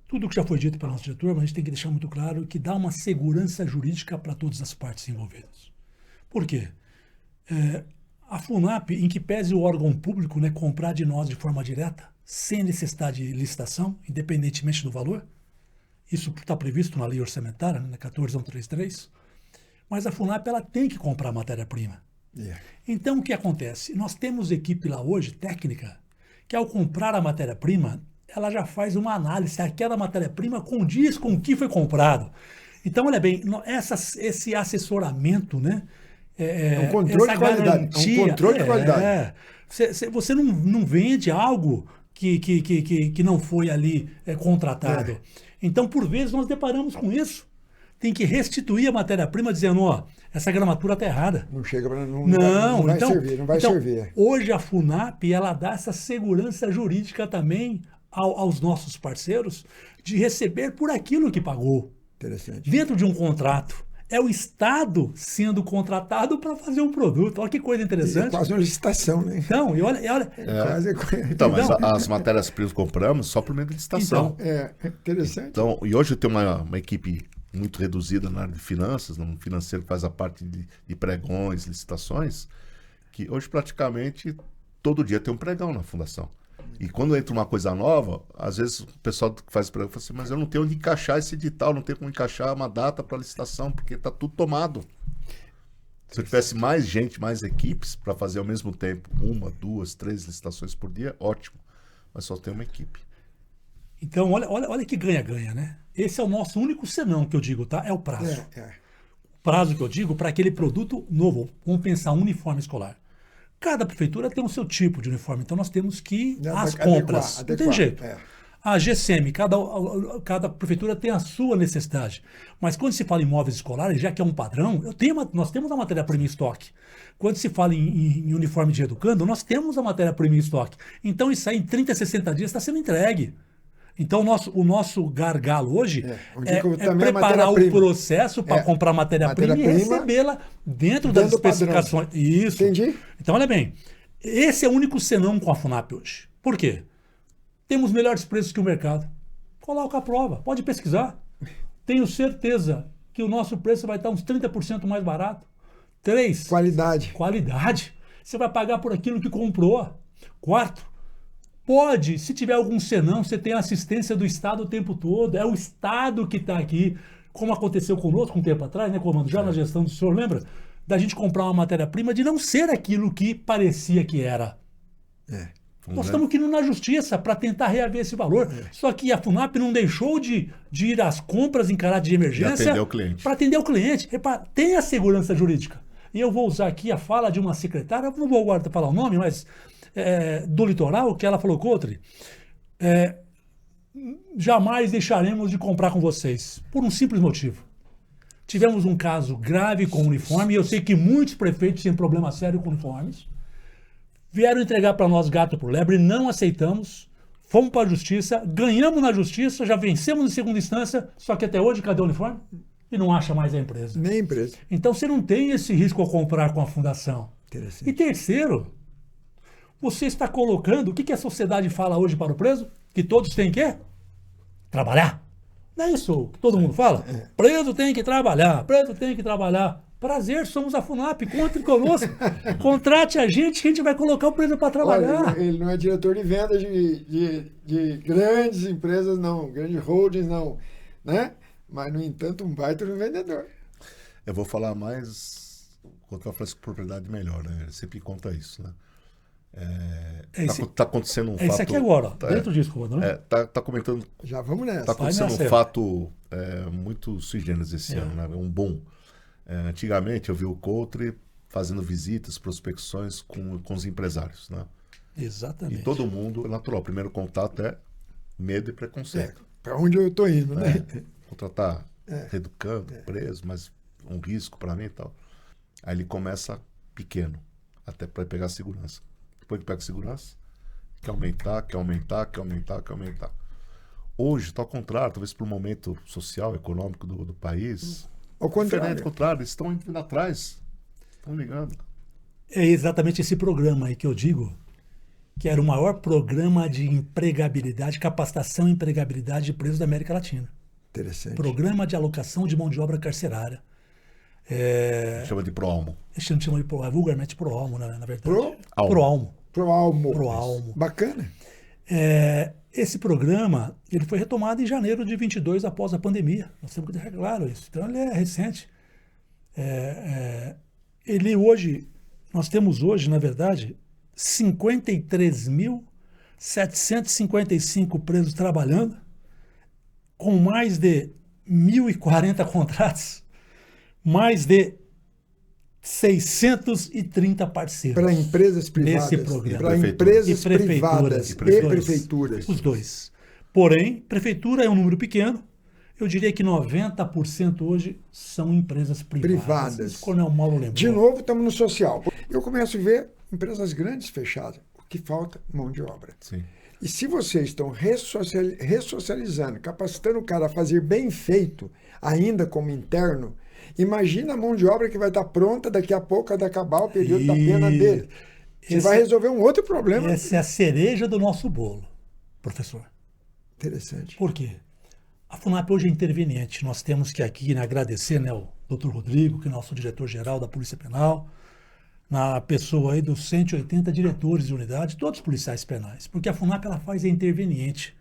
Tudo que já foi dito pelo nosso diretor, mas a gente tem que deixar muito claro que dá uma segurança jurídica para todas as partes envolvidas. Por quê? A FUNAP, em que pese o órgão público, né, comprar de nós de forma direta, sem necessidade de licitação, independentemente do valor, isso está previsto na lei orçamentária, né, na 14133, mas a FUNAP ela tem que comprar matéria-prima. Então, o que acontece? Nós temos equipe lá hoje, técnica, que ao comprar a matéria-prima, ela já faz uma análise se aquela matéria-prima condiz com o que foi comprado. Então, olha bem, esse assessoramento, né? Um controle de qualidade. Garantia, Um controle de qualidade. Você não vende algo que não foi ali contratado. Então, por vezes, nós deparamos com isso. Tem que restituir a matéria-prima dizendo, ó, essa gramatura está errada. Não chega para não vai então, servir, não vai servir. Hoje a FUNAP ela dá essa segurança jurídica também aos nossos parceiros de receber por aquilo que pagou. Interessante. Dentro de um contrato. É o Estado sendo contratado para fazer um produto. Olha que coisa interessante. É quase uma licitação, né? Então, e olha. Então, mas as matérias-primas compramos só por meio de licitação. Então, interessante. Então, e hoje eu tenho uma equipe muito reduzida na área de finanças, no financeiro que faz a parte de pregões, licitações, que hoje praticamente todo dia tem um pregão na fundação. E quando entra uma coisa nova, às vezes o pessoal que faz pregão fala assim, mas eu não tenho onde encaixar esse edital, não tenho como encaixar uma data para licitação, porque está tudo tomado. Se eu tivesse mais gente, mais equipes para fazer ao mesmo tempo 1, 2, 3 licitações por dia, ótimo. Mas só tem uma equipe. Então, olha que ganha-ganha, né? Esse é o nosso único senão que eu digo, tá? É o prazo. O prazo que eu digo para aquele produto novo. Vamos pensar uniforme escolar. Cada prefeitura tem o seu tipo de uniforme, então nós temos que às compras. Não tem jeito. A GCM, cada prefeitura tem a sua necessidade. Mas quando se fala em imóveis escolares, já que é um padrão, nós temos a matéria-prima em estoque. Quando se fala em uniforme de educando, nós temos a matéria-prima em estoque. Então isso aí em 30, 60 dias está sendo entregue. Então o nosso gargalo hoje é preparar o processo para comprar matéria-prima e recebê-la dentro das especificações. Padrão. Isso. Entendi. Então olha bem, esse é o único senão com a FUNAP hoje. Por quê? Temos melhores preços que o mercado. Coloca a prova, pode pesquisar. Tenho certeza que o nosso preço vai estar uns 30% mais barato. 3. Qualidade. Você vai pagar por aquilo que comprou. 4. Pode, se tiver algum senão, você tem a assistência do Estado o tempo todo. É o Estado que está aqui. Como aconteceu conosco um tempo atrás, né, comando? Já na gestão do senhor, lembra? Da gente comprar uma matéria-prima de não ser aquilo que parecia que era. Nós estamos aqui na justiça para tentar reaver esse valor. Só que a FUNAP não deixou de ir às compras em caráter de emergência para atender o cliente. Tem a segurança jurídica. E eu vou usar aqui a fala de uma secretária, não vou agora falar o nome, mas do litoral, que ela falou, Coutre, jamais deixaremos de comprar com vocês, por um simples motivo. Tivemos um caso grave com o uniforme, e eu sei que muitos prefeitos têm problema sério com uniformes. Vieram entregar para nós gato por lebre, não aceitamos, fomos para a justiça, ganhamos na justiça, já vencemos em segunda instância, só que até hoje cadê o uniforme? E não acha mais a empresa. Nem a empresa. Então você não tem esse risco ao comprar com a fundação. Interessante. E terceiro, você está colocando, o que a sociedade fala hoje para o preso? Que todos têm que trabalhar. Não é isso que todo mundo fala? Preso tem que trabalhar, preso tem que trabalhar. Prazer, somos a FUNAP, conte conosco. Contrate a gente que a gente vai colocar o preso para trabalhar. Olha, ele não é diretor de vendas de grandes empresas, não, grandes holdings, não, né? Mas, no entanto, um baita de um vendedor. Eu vou falar mais, quanto eu faço com propriedade melhor, né? Ele sempre conta isso, né? Tá acontecendo um fato... Esse aqui agora, dentro disso, comando, né? Tá comentando... Já vamos nessa. Tá acontecendo um fato muito sui generis esse ano, né? Um boom. Antigamente eu vi o Coutre fazendo visitas, prospecções com os empresários, né? Exatamente. E todo mundo, natural, o primeiro contato é medo e preconceito. Para onde eu estou indo, né? Contratar reeducando, preso, mas um risco para mim e tal. Aí ele começa pequeno, até para pegar segurança. Depois que pega segurança, quer aumentar. Hoje está ao contrário, talvez para o momento social, econômico do país. Ao contrário. Diferente, ao contrário, eles estão indo atrás, estão ligando. É exatamente esse programa aí que eu digo, que era o maior programa de empregabilidade, capacitação e empregabilidade de presos da América Latina. Interessante. Programa de alocação de mão de obra carcerária. Chama de Proalmo. A gente chama de vulgarmente Proalmo, na verdade. Proalmo. Proalmo. Bacana. Esse programa ele foi retomado em janeiro de 22, após a pandemia. Nós temos que deixar claro isso. Então, ele é recente. Nós temos hoje, na verdade, 53.755 presos trabalhando, com mais de 1.040 contratos, mais de 630 parceiros. Para empresas privadas. Nesse programa. Para empresas privadas e prefeituras. Os dois. Porém, prefeitura é um número pequeno. Eu diria que 90% hoje são empresas privadas. Isso, Coronel Mauro lembrou. De novo, estamos no social. Eu começo a ver empresas grandes fechadas. O que falta? Mão de obra. Sim. E se vocês estão ressocializando, capacitando o cara a fazer bem feito, ainda como interno, imagina a mão de obra que vai estar pronta daqui a pouco, quando acabar o período da pena dele. Você vai resolver um outro problema. Essa é a cereja do nosso bolo, professor. Interessante. Por quê? A FUNAP hoje é interveniente. Nós temos que aqui agradecer o Dr. Rodrigo, que é nosso diretor-geral da Polícia Penal, na pessoa aí dos 180 diretores de unidade, todos policiais penais. Porque a FUNAP ela faz interveniente.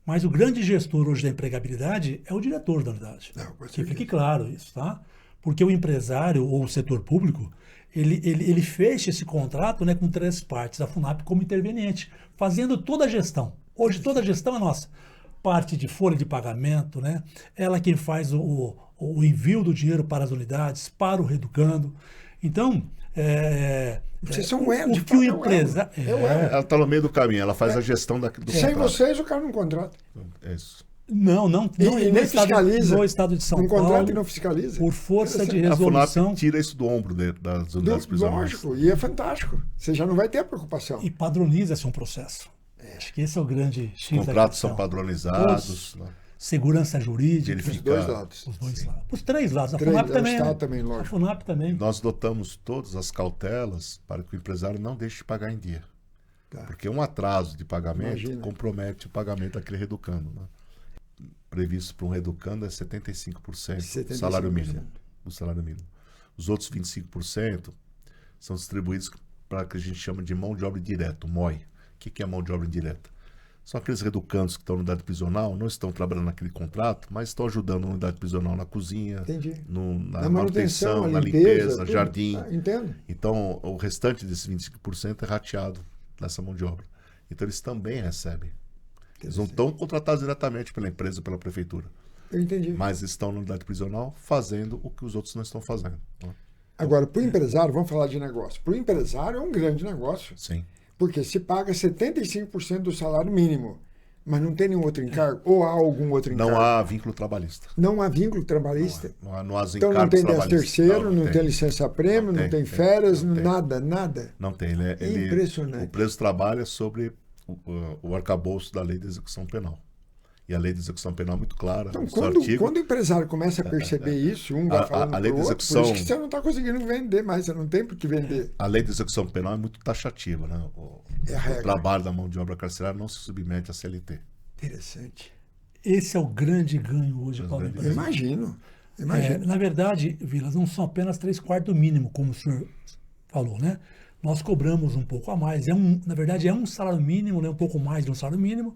Mas o grande gestor hoje da empregabilidade é o diretor da unidade. Que fique claro isso, tá? Porque o empresário ou o setor público, ele fecha esse contrato com 3 partes, a FUNAP como interveniente, fazendo toda a gestão. Hoje toda a gestão é nossa. Parte de folha de pagamento, né? Ela quem faz o envio do dinheiro para as unidades, para o reeducando. Então, Vocês são um elo, o de que o fato, empresário... é o elo. Ela está no meio do caminho, ela faz a gestão do Sem contrato. vocês, o cara não contrata. É isso. Não, E nem fiscaliza. No estado de São Não contrata Paulo, e não fiscaliza. por força de A resolução... FUNAP tira isso do ombro das unidades prisionais. Lógico, e é fantástico. Você já não vai ter a preocupação. E padroniza-se um processo. Acho que esse é o grande Os X da contratos questão. são padronizados. Né? Segurança jurídica. Ele Os fica- dois lados. Os dois lados. Os três lados. A Três, FUNAP o também. Estado né? também, A lógico. FUNAP também. Nós adotamos todas as cautelas para que o empresário não deixe de pagar em dia. Tá. Porque um atraso de pagamento Imagina. compromete o pagamento daquele reeducando. Né? Previsto para um reeducando é 75% do salário mínimo. Do salário mínimo. Os outros 25% são distribuídos para o que a gente chama de mão de obra direta, o MOI. O que é mão de obra indireta? São aqueles reeducandos que estão na unidade prisional, não estão trabalhando naquele contrato, mas estão ajudando a unidade prisional na cozinha, Entendi. na Na manutenção, na limpeza, limpeza, tudo. jardim. Entendo. Então, o restante desses 25% é rateado nessa mão de obra. Então, eles também recebem. Eles não estão contratados diretamente pela empresa, pela prefeitura, Eu entendi. mas estão na unidade prisional fazendo o que os outros não estão fazendo. Né? Agora, para o empresário, vamos falar de negócio. Para o empresário é um grande negócio. Sim. Porque se paga 75% do salário mínimo, mas não tem nenhum outro encargo, ou há algum outro encargo. Não há vínculo trabalhista. Não há vínculo trabalhista. Não há os Então encargos não tem 10 trabalhistas. terceiro, não tem licença-prêmio, não tem férias, não tem. nada. Não tem. Impressionante. O preso trabalha sobre o arcabouço da lei de execução penal. E a lei de execução penal é muito clara. Então, no seu artigo, quando o empresário começa a perceber isso, um vai falando a lei pro de outro, execução- por isso que você não está conseguindo vender mais, você não tem por que vender. a lei de execução penal é muito taxativa. Né? É a O regra. trabalho da mão de obra carcerária não se submete à CLT. Interessante. Esse é o grande ganho hoje para o grande Eu empresário. imagino. Na verdade, Vilas, não são apenas 3/4 do mínimo, como o senhor falou, né? Nós cobramos um pouco a mais. Na verdade, é um salário mínimo, né? Um pouco mais de um salário mínimo,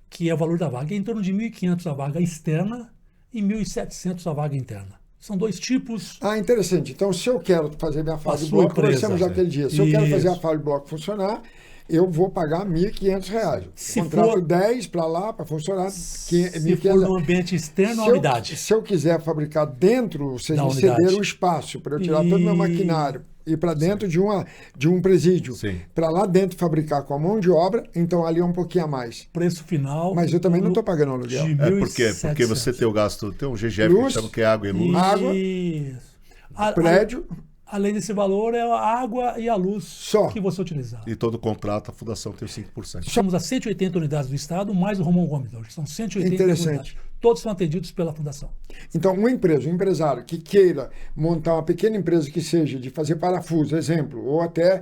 que é o valor da vaga. É em torno de 1.500 a vaga externa e 1.700 a vaga interna. São dois tipos. Ah, interessante. Então, se eu quero fazer minha fase de sua bloco, empresa, conversamos sim. aquele dia. Se eu quero fazer a Isso. fase de bloco funcionar, eu vou pagar R$ 1.500. Se Contrato for- 10 para lá, para funcionar. Se 1.500. for no ambiente externo, a unidade. Se eu quiser fabricar dentro, vocês Da me unidade. cederam o espaço para eu tirar todo o meu maquinário e para dentro de um presídio. Sim. Para lá dentro fabricar com a mão de obra, então ali é um pouquinho a mais. Preço final. Mas eu também não estou pagando aluguel. de É porque 1.700. você tem o gasto, tem um GGF que Luz. chama que é água e luz. Água. Isso. Prédio. Além desse valor, é a água e a luz Só. que você utilizar. E todo contrato, a fundação tem os 5%. Somos a 180 unidades do Estado, mais o Romão Gomes. Hoje são 180 Interessante. unidades. Todos são atendidos pela Fundação. Então, um empresário que queira montar uma pequena empresa que seja de fazer parafuso, exemplo, ou até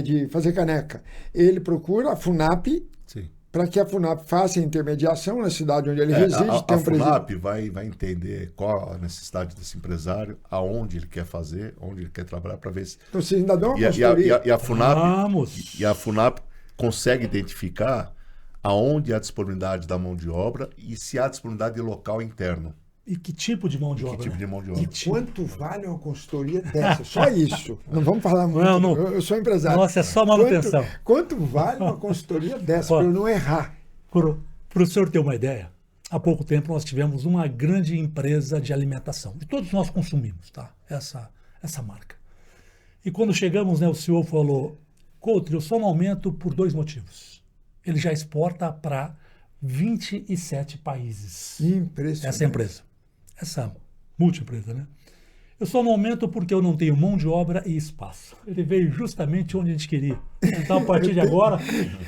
de fazer caneca, ele procura a FUNAP Sim. para que a FUNAP faça a intermediação na cidade onde ele reside. A tem um presídio. FUNAP vai entender qual a necessidade desse empresário, aonde ele quer fazer, onde ele quer trabalhar, para ver se. Então, vocês ainda dão uma E consultoria. a FUNAP, Vamos. e a FUNAP consegue identificar aonde há disponibilidade da mão de obra e se há disponibilidade de local interno. E que tipo de mão de Que obra? tipo né? de mão de E obra? Quanto vale uma consultoria dessa? Só isso. Não vamos falar muito. Não. Eu sou empresário. Nossa, é só manutenção. Quanto vale uma consultoria dessa Ó. para eu não errar? Para o senhor ter uma ideia, há pouco tempo nós tivemos uma grande empresa de alimentação. E todos nós consumimos, tá? Essa marca. E quando chegamos, né, o senhor falou, Couto, eu só não aumento por 2 motivos. Ele já exporta para 27 países. Impressionante. Essa empresa. Essa multiempresa, né? Eu só não aumento porque eu não tenho mão de obra e espaço. Ele veio justamente onde a gente queria. Então, a partir de agora,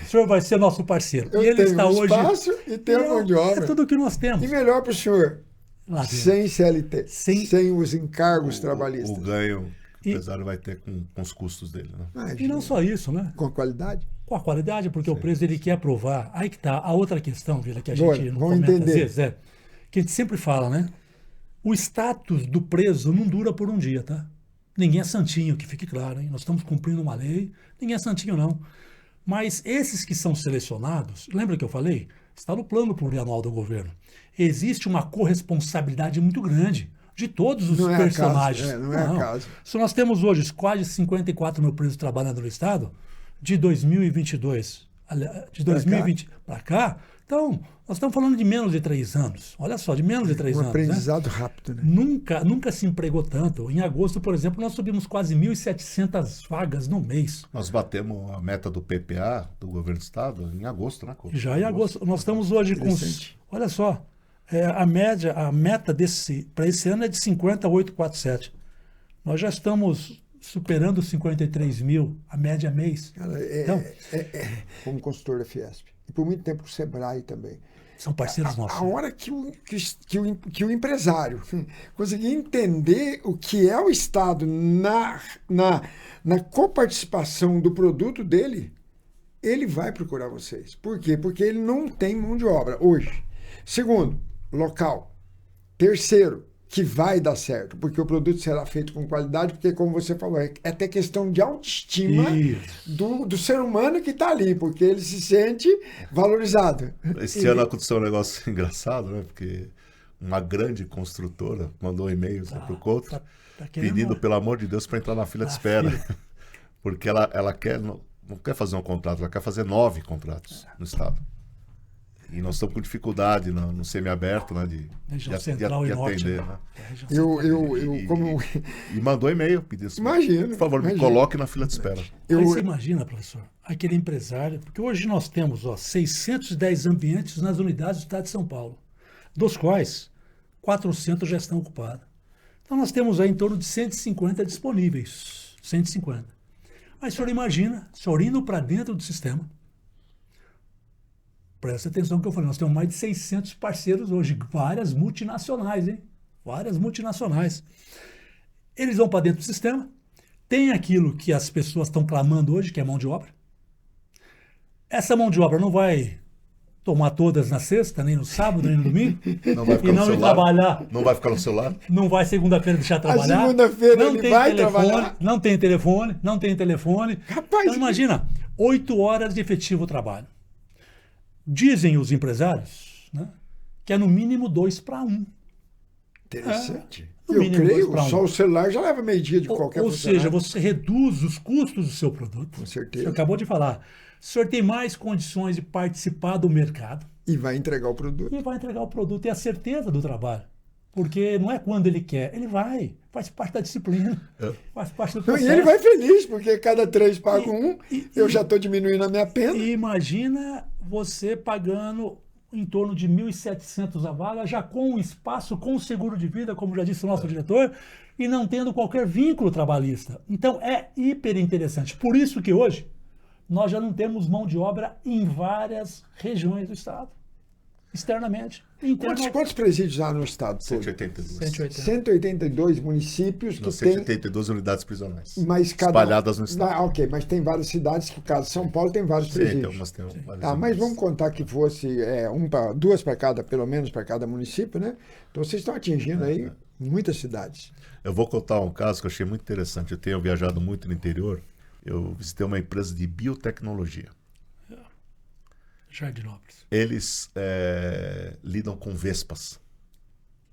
o senhor vai ser nosso parceiro. Eu e ele tenho está hoje. espaço e tenho a mão de obra. É tudo o que nós temos. E melhor para o senhor, Lá dentro. sem CLT, Sem- sem os encargos O trabalhistas. ganho que o empresário vai ter com os custos dele. Né? Imagina. E não só isso, né? Com a qualidade. Com a qualidade, porque o preso ele quer provar. Aí que tá a outra questão, Vila, que a Bora, gente não vamos comenta entender. às vezes, que a gente sempre fala, né? O status do preso não dura por um dia, tá? Ninguém é santinho, que fique claro, hein? Nós estamos cumprindo uma lei, ninguém é santinho, não. Mas esses que são selecionados, lembra que eu falei? Está no plano plurianual do governo. Existe uma corresponsabilidade muito grande de todos os Não é personagens. acaso, não é acaso. Se nós temos hoje quase 54 mil presos trabalhando no Estado, de 2022 de 2020 para cá. Então, nós estamos falando de menos de 3 anos. Olha só, de menos de 3 anos. Um aprendizado rápido, né? Nunca se empregou tanto. Em agosto, por exemplo, nós subimos quase 1.700 vagas no mês. Nós batemos a meta do PPA, do governo do estado, em agosto, né? Já em agosto. Nós estamos hoje com... Olha só, a meta para esse ano é de 58,47. Nós já estamos superando 53 mil, a média mês. Cara, como consultor da Fiesp. E por muito tempo o Sebrae também. São parceiros nossos. A hora que o empresário conseguir entender o que é o Estado na coparticipação do produto dele, ele vai procurar vocês. Por quê? Porque ele não tem mão de obra hoje. Segundo, local. Terceiro, que vai dar certo, porque o produto será feito com qualidade, porque, como você falou, é até questão de autoestima do ser humano que está ali, porque ele se sente valorizado. Esse ano aconteceu um negócio engraçado, né? Porque uma grande construtora mandou um e-mail para o Couto pedindo, pelo amor de Deus, para entrar na fila de espera. Porque ela quer, não quer fazer um contrato, ela quer fazer 9 contratos no Estado. E nós estamos com dificuldade no semiaberto, né, de atender. Né? E mandou e-mail pedindo assim, por favor, me coloque na fila de espera. Aí você imagina, professor, aquele empresário, porque hoje nós temos 610 ambientes nas unidades do Estado de São Paulo, dos quais 400 já estão ocupados. Então nós temos aí em torno de 150 disponíveis, 150. Mas o senhor imagina, o senhor indo para dentro do sistema, presta atenção no que eu falei, nós temos mais de 600 parceiros hoje, várias multinacionais, hein? Várias multinacionais. Eles vão para dentro do sistema, tem aquilo que as pessoas estão clamando hoje, que é mão de obra. Essa mão de obra não vai tomar todas na sexta, nem no sábado, nem no domingo. Não vai ficar no celular. Trabalhar. Não vai ficar no celular. Não vai segunda-feira deixar trabalhar. A segunda-feira ele vai trabalhar. Não tem telefone. Rapaz, então imagina, 8 horas de efetivo trabalho. Dizem os empresários, né, que é no mínimo 2 para 1. Interessante. Eu creio, só o celular já leva meio-dia de qualquer Ou seja, você reduz os custos do seu produto. Com certeza. Você acabou de falar. O senhor tem mais condições de participar do mercado. E vai entregar o produto. E a certeza do trabalho. Porque não é quando ele quer, ele vai. Faz parte da disciplina. Faz parte do processo. E ele vai feliz, porque cada 3 pago eu já estou diminuindo a minha pena. E imagina você pagando em torno de 1.700 a vaga, já com o espaço, com o seguro de vida, como já disse o nosso diretor, e não tendo qualquer vínculo trabalhista. Então é hiper interessante. Por isso que hoje nós já não temos mão de obra em várias regiões do Estado. Externamente. Quantos presídios há no Estado? 182. 182 municípios que têm... 182 unidades prisionais. Espalhadas no Estado. Ok, mas tem várias cidades que, caso São Paulo, tem vários presídios. Mas vamos contar que fosse 2 para cada, pelo menos para cada município, né? Então vocês estão atingindo aí muitas cidades. Eu vou contar um caso que eu achei muito interessante. Eu tenho viajado muito no interior. Eu visitei uma empresa de biotecnologia. Jardinópolis. Eles lidam com vespas.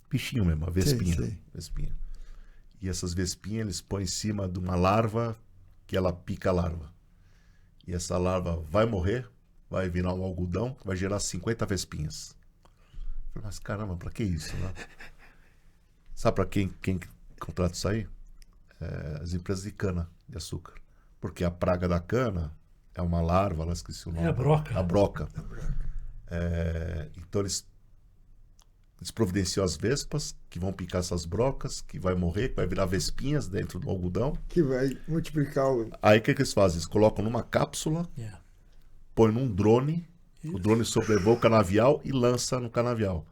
Bichinho mesmo, a vespinha. Sim. Vespinha. E essas vespinhas eles põem em cima de uma larva que ela pica a larva. E essa larva vai morrer, vai virar um algodão, que vai gerar 50 vespinhas. Eu falei, mas caramba, pra que isso? Né? Sabe pra quem contrata isso aí? As empresas de cana de açúcar. Porque a praga da cana é uma larva, lá esqueci o nome. É a broca. A broca. Então eles providenciam as vespas, que vão picar essas brocas, que vai morrer, que vai virar vespinhas dentro do algodão. Que vai multiplicar o... Aí o que eles fazem? Eles colocam numa cápsula, põem num drone, o drone sobrevoa o canavial e lança no canavial.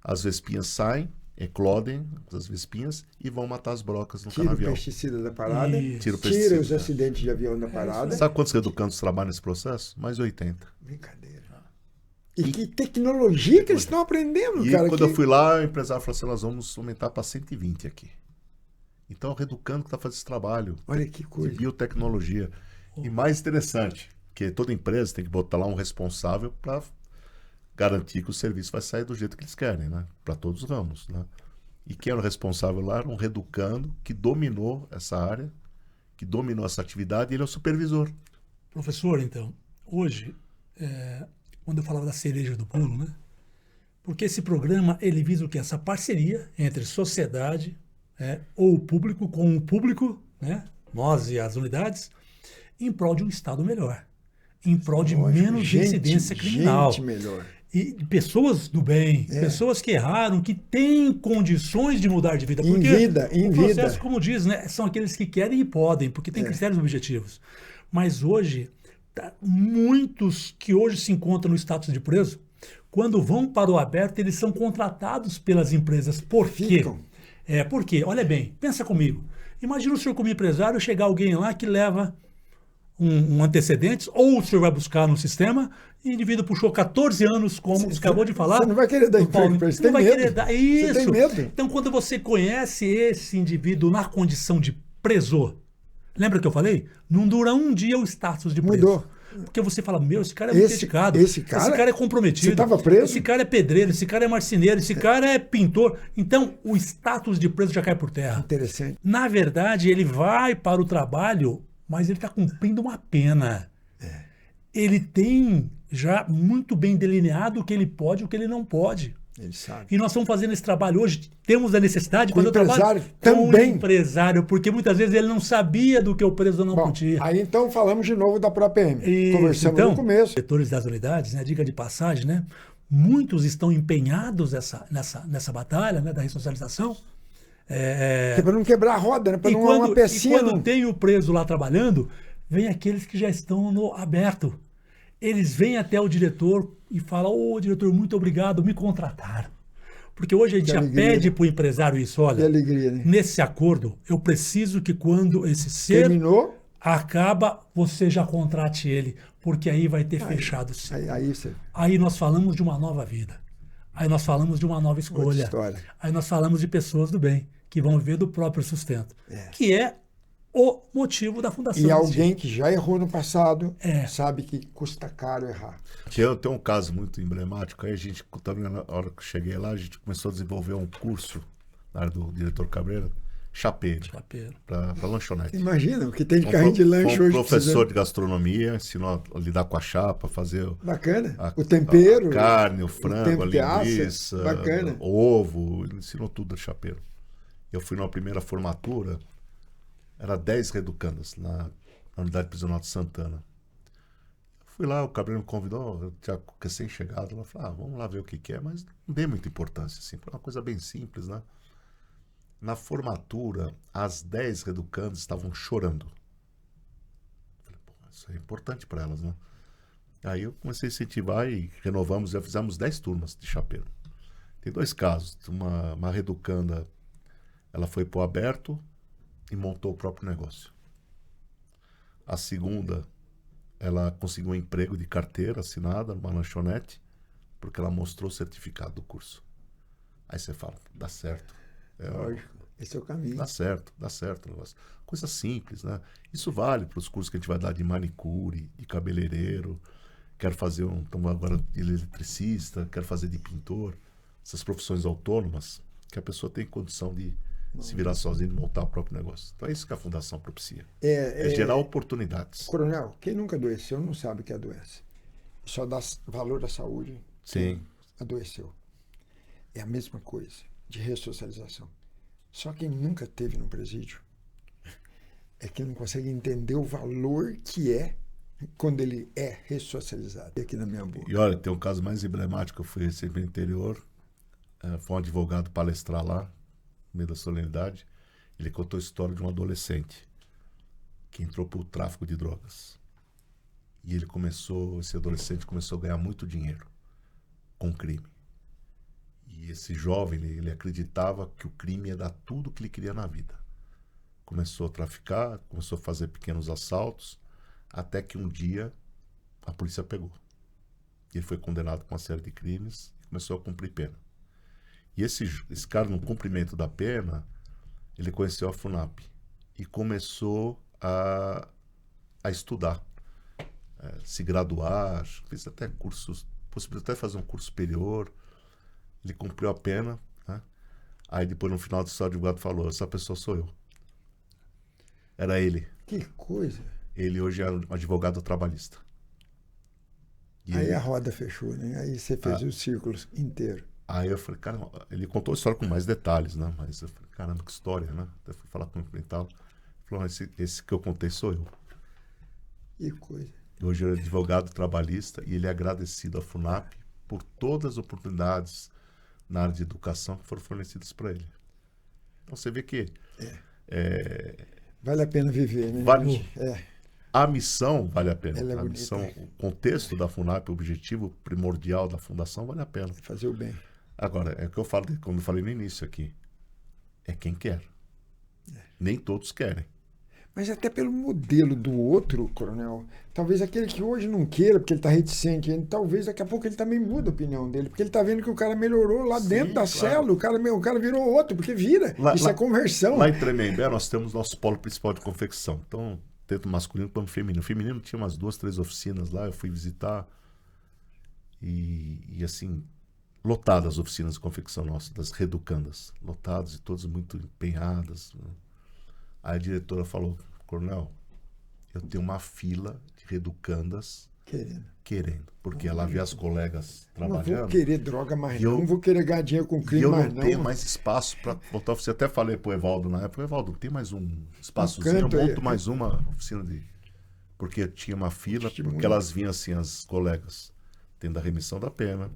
As vespinhas saem, eclodem as vespinhas e vão matar as brocas no canavial. Tira o pesticida da parada, tira os acidentes de avião da parada. Sabe quantos educandos trabalham nesse processo? Mais 80. Brincadeira. E que tecnologia que eles estão aprendendo, cara. E quando eu fui lá, o empresário falou assim, nós vamos aumentar para 120 aqui. Então, o Reeducando que está fazendo esse trabalho. Olha que coisa. De biotecnologia. E mais interessante, que toda empresa tem que botar lá um responsável para garantir que o serviço vai sair do jeito que eles querem, né? Para todos os ramos, né? E quem era o responsável lá era um Reeducando que dominou essa área, que dominou essa atividade, e ele é o supervisor. Professor, então, hoje quando eu falava da cereja do bolo, né? Porque esse programa, ele visa o quê? Essa parceria entre sociedade, ou o público com o público, né? Nós e as unidades, em prol de um Estado melhor, em prol de menos incidência criminal. Gente melhor. E pessoas do bem, pessoas que erraram, que têm condições de mudar de vida. Porque em o processo, vida. como diz, né, são aqueles que querem e podem, porque tem critérios objetivos. Mas hoje, muitos que hoje se encontram no status de preso, quando vão para o aberto, eles são contratados pelas empresas. Por quê? Porque, olha bem, pensa comigo. Imagina o senhor como empresário, chegar alguém lá que leva um antecedentes, ou o senhor vai buscar no sistema, e o indivíduo puxou 14 anos, como você acabou de falar. Você não vai querer dar emprego para ele, você tem medo. Querer dar. Isso. Você tem medo. Então, quando você conhece esse indivíduo na condição de preso, lembra que eu falei? Não dura um dia o status de preso. Mudou. Porque você fala, esse cara é muito dedicado, esse cara é comprometido, você estava preso? Esse cara é pedreiro, esse cara é marceneiro, esse cara é pintor. Então, o status de preso já cai por terra. Interessante. Na verdade, ele vai para o trabalho, mas ele está cumprindo uma pena. Ele tem já muito bem delineado o que ele pode e o que ele não pode. Ele sabe. E nós estamos fazendo esse trabalho hoje, temos a necessidade de fazer o empresário trabalho com também. o empresário, porque muitas vezes ele não sabia do que o preso não podia. Aí então falamos de novo da própria PM. Conversamos no começo. Os diretores das unidades, né, diga de passagem, né, muitos estão empenhados nessa batalha, né, da ressocialização. Para não quebrar a roda, né, para não uma pecinha. E quando tem o preso lá trabalhando, vem aqueles que já estão no aberto. Eles vêm até o diretor e falam, diretor, muito obrigado, me contrataram. Porque hoje a gente já pede para o empresário isso, olha, que alegria, né? Nesse acordo, eu preciso que quando esse ser acaba, você já contrate ele, porque aí vai ter fechado o ciclo. Aí nós falamos de uma nova vida. Aí nós falamos de uma nova escolha. Aí nós falamos de pessoas do bem, que vão viver do próprio sustento, que é o motivo da fundação. E alguém que já errou no passado sabe que custa caro errar. Eu tenho um caso muito emblemático. Aí a gente, também na hora que eu cheguei lá, a gente começou a desenvolver um curso na área do diretor Cabreira, chapeiro. Para lanchonete. Imagina, o que tem de carrinho de lanche hoje. Professor de gastronomia, ensinou a lidar com a chapa, fazer o tempero, a carne, o frango, a linguiça, o ovo, ele ensinou tudo a chapeiro. Eu fui numa primeira formatura, era 10 reeducandas na unidade prisional de Santana. Fui lá, o Cabreiro me convidou, eu tinha recém-chegado, eu falei, vamos lá ver o que é, mas não dei muita importância, assim, foi uma coisa bem simples, né? Na formatura, as 10 reeducandas estavam chorando. Falei, isso é importante para elas, né? Aí eu comecei a incentivar e renovamos, já fizemos 10 turmas de chapeiro. Tem 2 casos, uma reeducanda, ela foi pro aberto e montou o próprio negócio. A segunda, ela conseguiu um emprego de carteira assinada numa lanchonete, porque ela mostrou o certificado do curso. Aí você fala, dá certo. Lógico, esse é o caminho. Dá certo o negócio. Coisa simples, né? Isso vale para os cursos que a gente vai dar de manicure, de cabeleireiro, quero fazer agora de eletricista, quero fazer de pintor. Essas profissões autônomas, que a pessoa tem condição de se virar sozinho e montar o próprio negócio. Então é isso que a Fundação propicia. É gerar oportunidades. Coronel, quem nunca adoeceu não sabe que adoece. Só dá valor à saúde. Sim. Adoeceu. É a mesma coisa de ressocialização. Só quem nunca teve no presídio é quem não consegue entender o valor que é quando ele é ressocializado. E aqui na minha boca. E olha, tem um caso mais emblemático, eu fui sempre no interior, foi um advogado palestrar lá, no meio da solenidade, ele contou a história de um adolescente que entrou para o tráfico de drogas. E esse adolescente começou a ganhar muito dinheiro com crime. E esse jovem, ele acreditava que o crime ia dar tudo o que ele queria na vida. Começou a traficar, começou a fazer pequenos assaltos, até que um dia a polícia pegou. Ele foi condenado com uma série de crimes e começou a cumprir pena. E esse cara, no cumprimento da pena, ele conheceu a FUNAP e começou a estudar, se graduar, fez até cursos, possibilitou até fazer um curso superior. Ele cumpriu a pena, né? Aí depois, no final do seu advogado falou, essa pessoa sou eu. Era ele. Que coisa. Ele hoje é um advogado trabalhista. E Aí a roda fechou, né? Aí você fez o círculo inteiro. Aí eu falei, cara, ele contou a história com mais detalhes, né? Mas eu falei, caramba, que história, né? Até fui falar com ele e tal. Ele falou, esse que eu contei sou eu. Que coisa. Hoje ele é advogado trabalhista e ele é agradecido à FUNAP por todas as oportunidades na área de educação que foram fornecidas para ele. Então você vê que Vale a pena viver, né? Vale. É. A missão vale a pena. Ela é A bonita. missão, o contexto da FUNAP, o objetivo primordial da fundação vale a pena. Fazer o bem. Agora, é o que eu falo, como eu falei no início aqui, é quem quer. Nem todos querem. Mas até pelo modelo do outro, coronel, talvez aquele que hoje não queira, porque ele está reticente, talvez daqui a pouco ele também muda a opinião dele, porque ele está vendo que o cara melhorou lá Sim, dentro da claro. célula, o cara virou outro, porque vira. Isso é conversão. Lá em Tremembé nós temos nosso polo principal de confecção. Então, tanto masculino quanto feminino. O feminino tinha umas 2, 3 oficinas lá, eu fui visitar e assim, lotadas as oficinas de confecção nossas, das reeducandas, lotadas e todas muito empenhadas. Aí a diretora falou, coronel, eu tenho uma fila de reeducandas querendo, porque ela vê as colegas trabalhando. Não vou querer droga mais E eu- não vou querer ganhar dinheiro com E crime eu mais não tenho não. mais espaço para botar oficina. Até falei pro Evaldo na época, Evaldo, tem mais um espaçozinho, eu canto aí. monto mais uma oficina de... Porque tinha uma fila, Testemunho. porque elas vinham assim, as colegas, tendo a remissão da pena,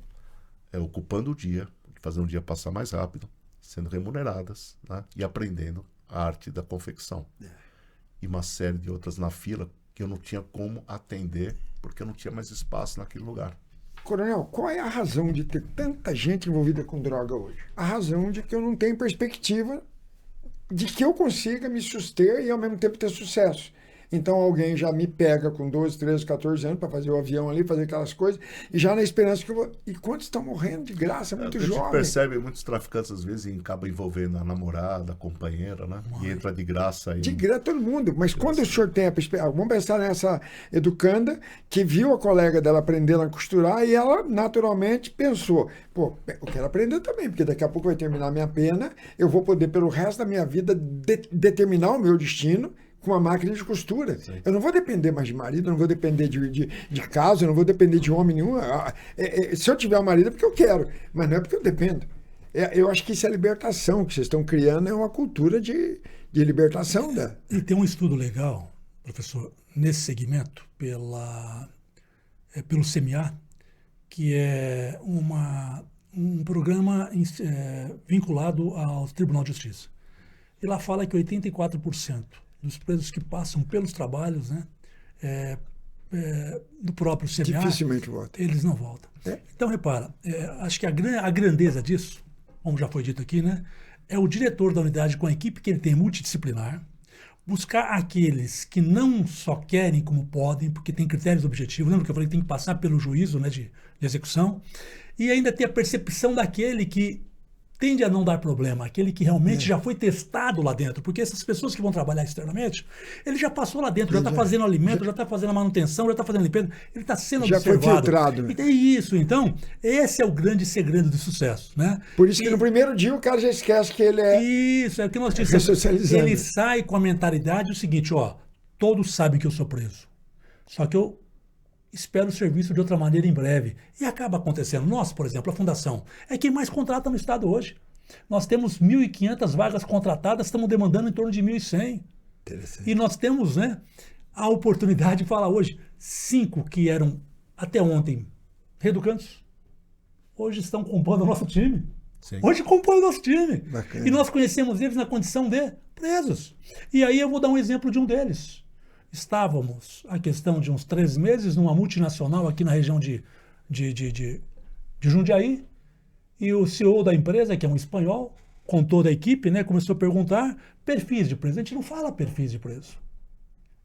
ocupando o dia, fazendo o dia passar mais rápido, sendo remuneradas, né, e aprendendo a arte da confecção. E uma série de outras na fila que eu não tinha como atender, porque eu não tinha mais espaço naquele lugar. Coronel, qual é a razão de ter tanta gente envolvida com droga hoje? A razão de que eu não tenho perspectiva de que eu consiga me suster e ao mesmo tempo ter sucesso. Então alguém já me pega com 12, 13, 14 anos para fazer o avião ali, fazer aquelas coisas, e já na esperança que eu vou... E quantos estão morrendo de graça, muito A gente jovem. percebe muitos traficantes às vezes e acaba envolvendo a namorada, a companheira, né? E entra de graça aí. De graça todo mundo. Mas quando o senhor tem a perspectiva... Vamos pensar nessa educanda que viu a colega dela aprendendo a costurar e ela naturalmente pensou, pô, eu quero aprender também, porque daqui a pouco vai terminar a minha pena, eu vou poder pelo resto da minha vida determinar o meu destino com uma máquina de costura. Sim. Eu não vou depender mais de marido, eu não vou depender de casa, eu não vou depender de homem nenhum. Se eu tiver um marido é porque eu quero, mas não é porque eu dependo. Eu acho que isso é libertação que vocês estão criando, é uma cultura de libertação. E tem um estudo legal, professor, nesse segmento, pelo CMA, que é um programa vinculado ao Tribunal de Justiça. E lá fala que 84% dos presos que passam pelos trabalhos, né, do próprio CMA, Dificilmente volta. eles não voltam. Então, repara, acho que a grandeza disso, como já foi dito aqui, né, é o diretor da unidade com a equipe que ele tem multidisciplinar, buscar aqueles que não só querem como podem, porque tem critérios objetivos, lembra que eu falei que tem que passar pelo juízo, né, de execução, e ainda ter a percepção daquele que tende a não dar problema, aquele que realmente já foi testado lá dentro, porque essas pessoas que vão trabalhar externamente, ele já passou lá dentro, já está fazendo alimento, já está fazendo a manutenção, já está fazendo limpeza, ele está sendo já observado. foi filtrado. Né? E é isso, então, esse é o grande segredo do sucesso, né? Por isso que no primeiro dia o cara já esquece que ele é... Isso, é o que nós dissemos. Ele sai com a mentalidade o seguinte, ó, todos sabem que eu sou preso, só que eu espero o serviço de outra maneira em breve. E acaba acontecendo. Nós, por exemplo, a Fundação, é quem mais contrata no Estado hoje. Nós temos 1.500 vagas contratadas, estamos demandando em torno de 1.100. E nós temos, né, a oportunidade de falar hoje, 5 que eram, até ontem, reeducantes, hoje estão compondo o nosso time. Sim. Hoje compõe o nosso time. Bacana. E nós conhecemos eles na condição de presos. E aí eu vou dar um exemplo de um deles. Estávamos, a questão de uns 3 meses, numa multinacional aqui na região de Jundiaí, e o CEO da empresa, que é um espanhol, com toda a equipe, né, começou a perguntar perfis de preso. A gente não fala perfis de preso.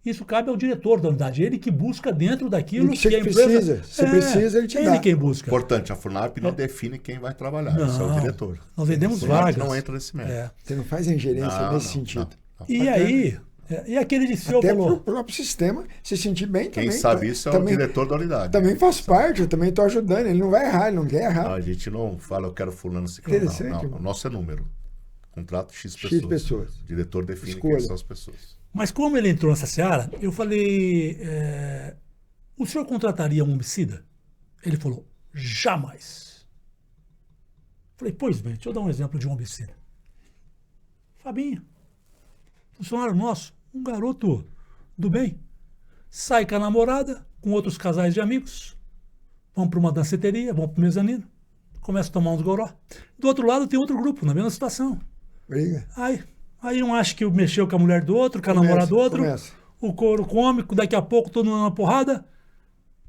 Isso cabe ao diretor da unidade, ele que busca dentro daquilo que a empresa... Precisa. Se precisa, ele te dá. Ele quem busca. Importante, a FUNAP não define quem vai trabalhar, isso é o diretor. Nós vendemos A FUNAP vagas. não entra nesse mérito. Você não faz a ingerência nesse sentido. Não. E aí, e aquele de CEO Até falou... para o próprio sistema se sentir bem Quem também. sabe isso é o diretor da unidade. Também faz parte, eu também estou ajudando. Ele não vai errar, ele não quer errar. A gente não fala, eu quero fulano, ciclano. Interessante. Não, o nosso é número. Contrato X pessoas. X pessoas. O diretor define Escolha. quem são as pessoas. Mas como ele entrou nessa seara, eu falei, o senhor contrataria um homicida? Ele falou, jamais. Falei, pois bem, deixa eu dar um exemplo de um homicídio. Fabinho, funcionário nosso, um garoto do bem, sai com a namorada, com outros casais de amigos, vão para uma danceteria, vão para o mezanino, começam a tomar uns goró. Do outro lado tem outro grupo, na mesma situação. Briga. Aí um acha que mexeu com a mulher do outro, com a namorada do outro, o couro cômico, daqui a pouco todo mundo dá uma porrada,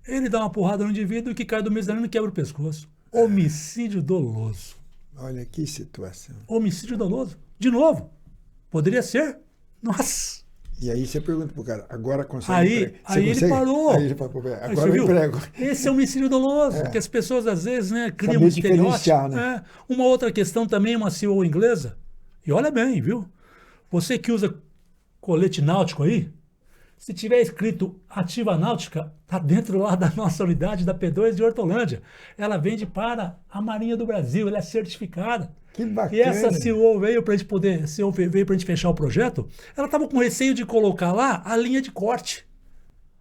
ele dá uma porrada no indivíduo que cai do mezanino e quebra o pescoço. Homicídio doloso. Olha que situação. Homicídio doloso. De novo, poderia ser. Nossa. E aí você pergunta pro cara, agora consegue? Aí ele parou. Aí ele falou, agora eu emprego. Esse é homicídio doloso, que as pessoas às vezes, né, criam Saber um estereótipo. diferenciar, né? Uma outra questão também, uma CEO inglesa, e olha bem, viu? Você que usa colete náutico aí, se tiver escrito Ativa Náutica, tá dentro lá da nossa unidade da P2 de Hortolândia. Ela vende para a Marinha do Brasil, ela é certificada. Que bacana. E essa CEO veio para a gente poder, CEO veio para a gente fechar o projeto, ela estava com receio de colocar lá a linha de corte.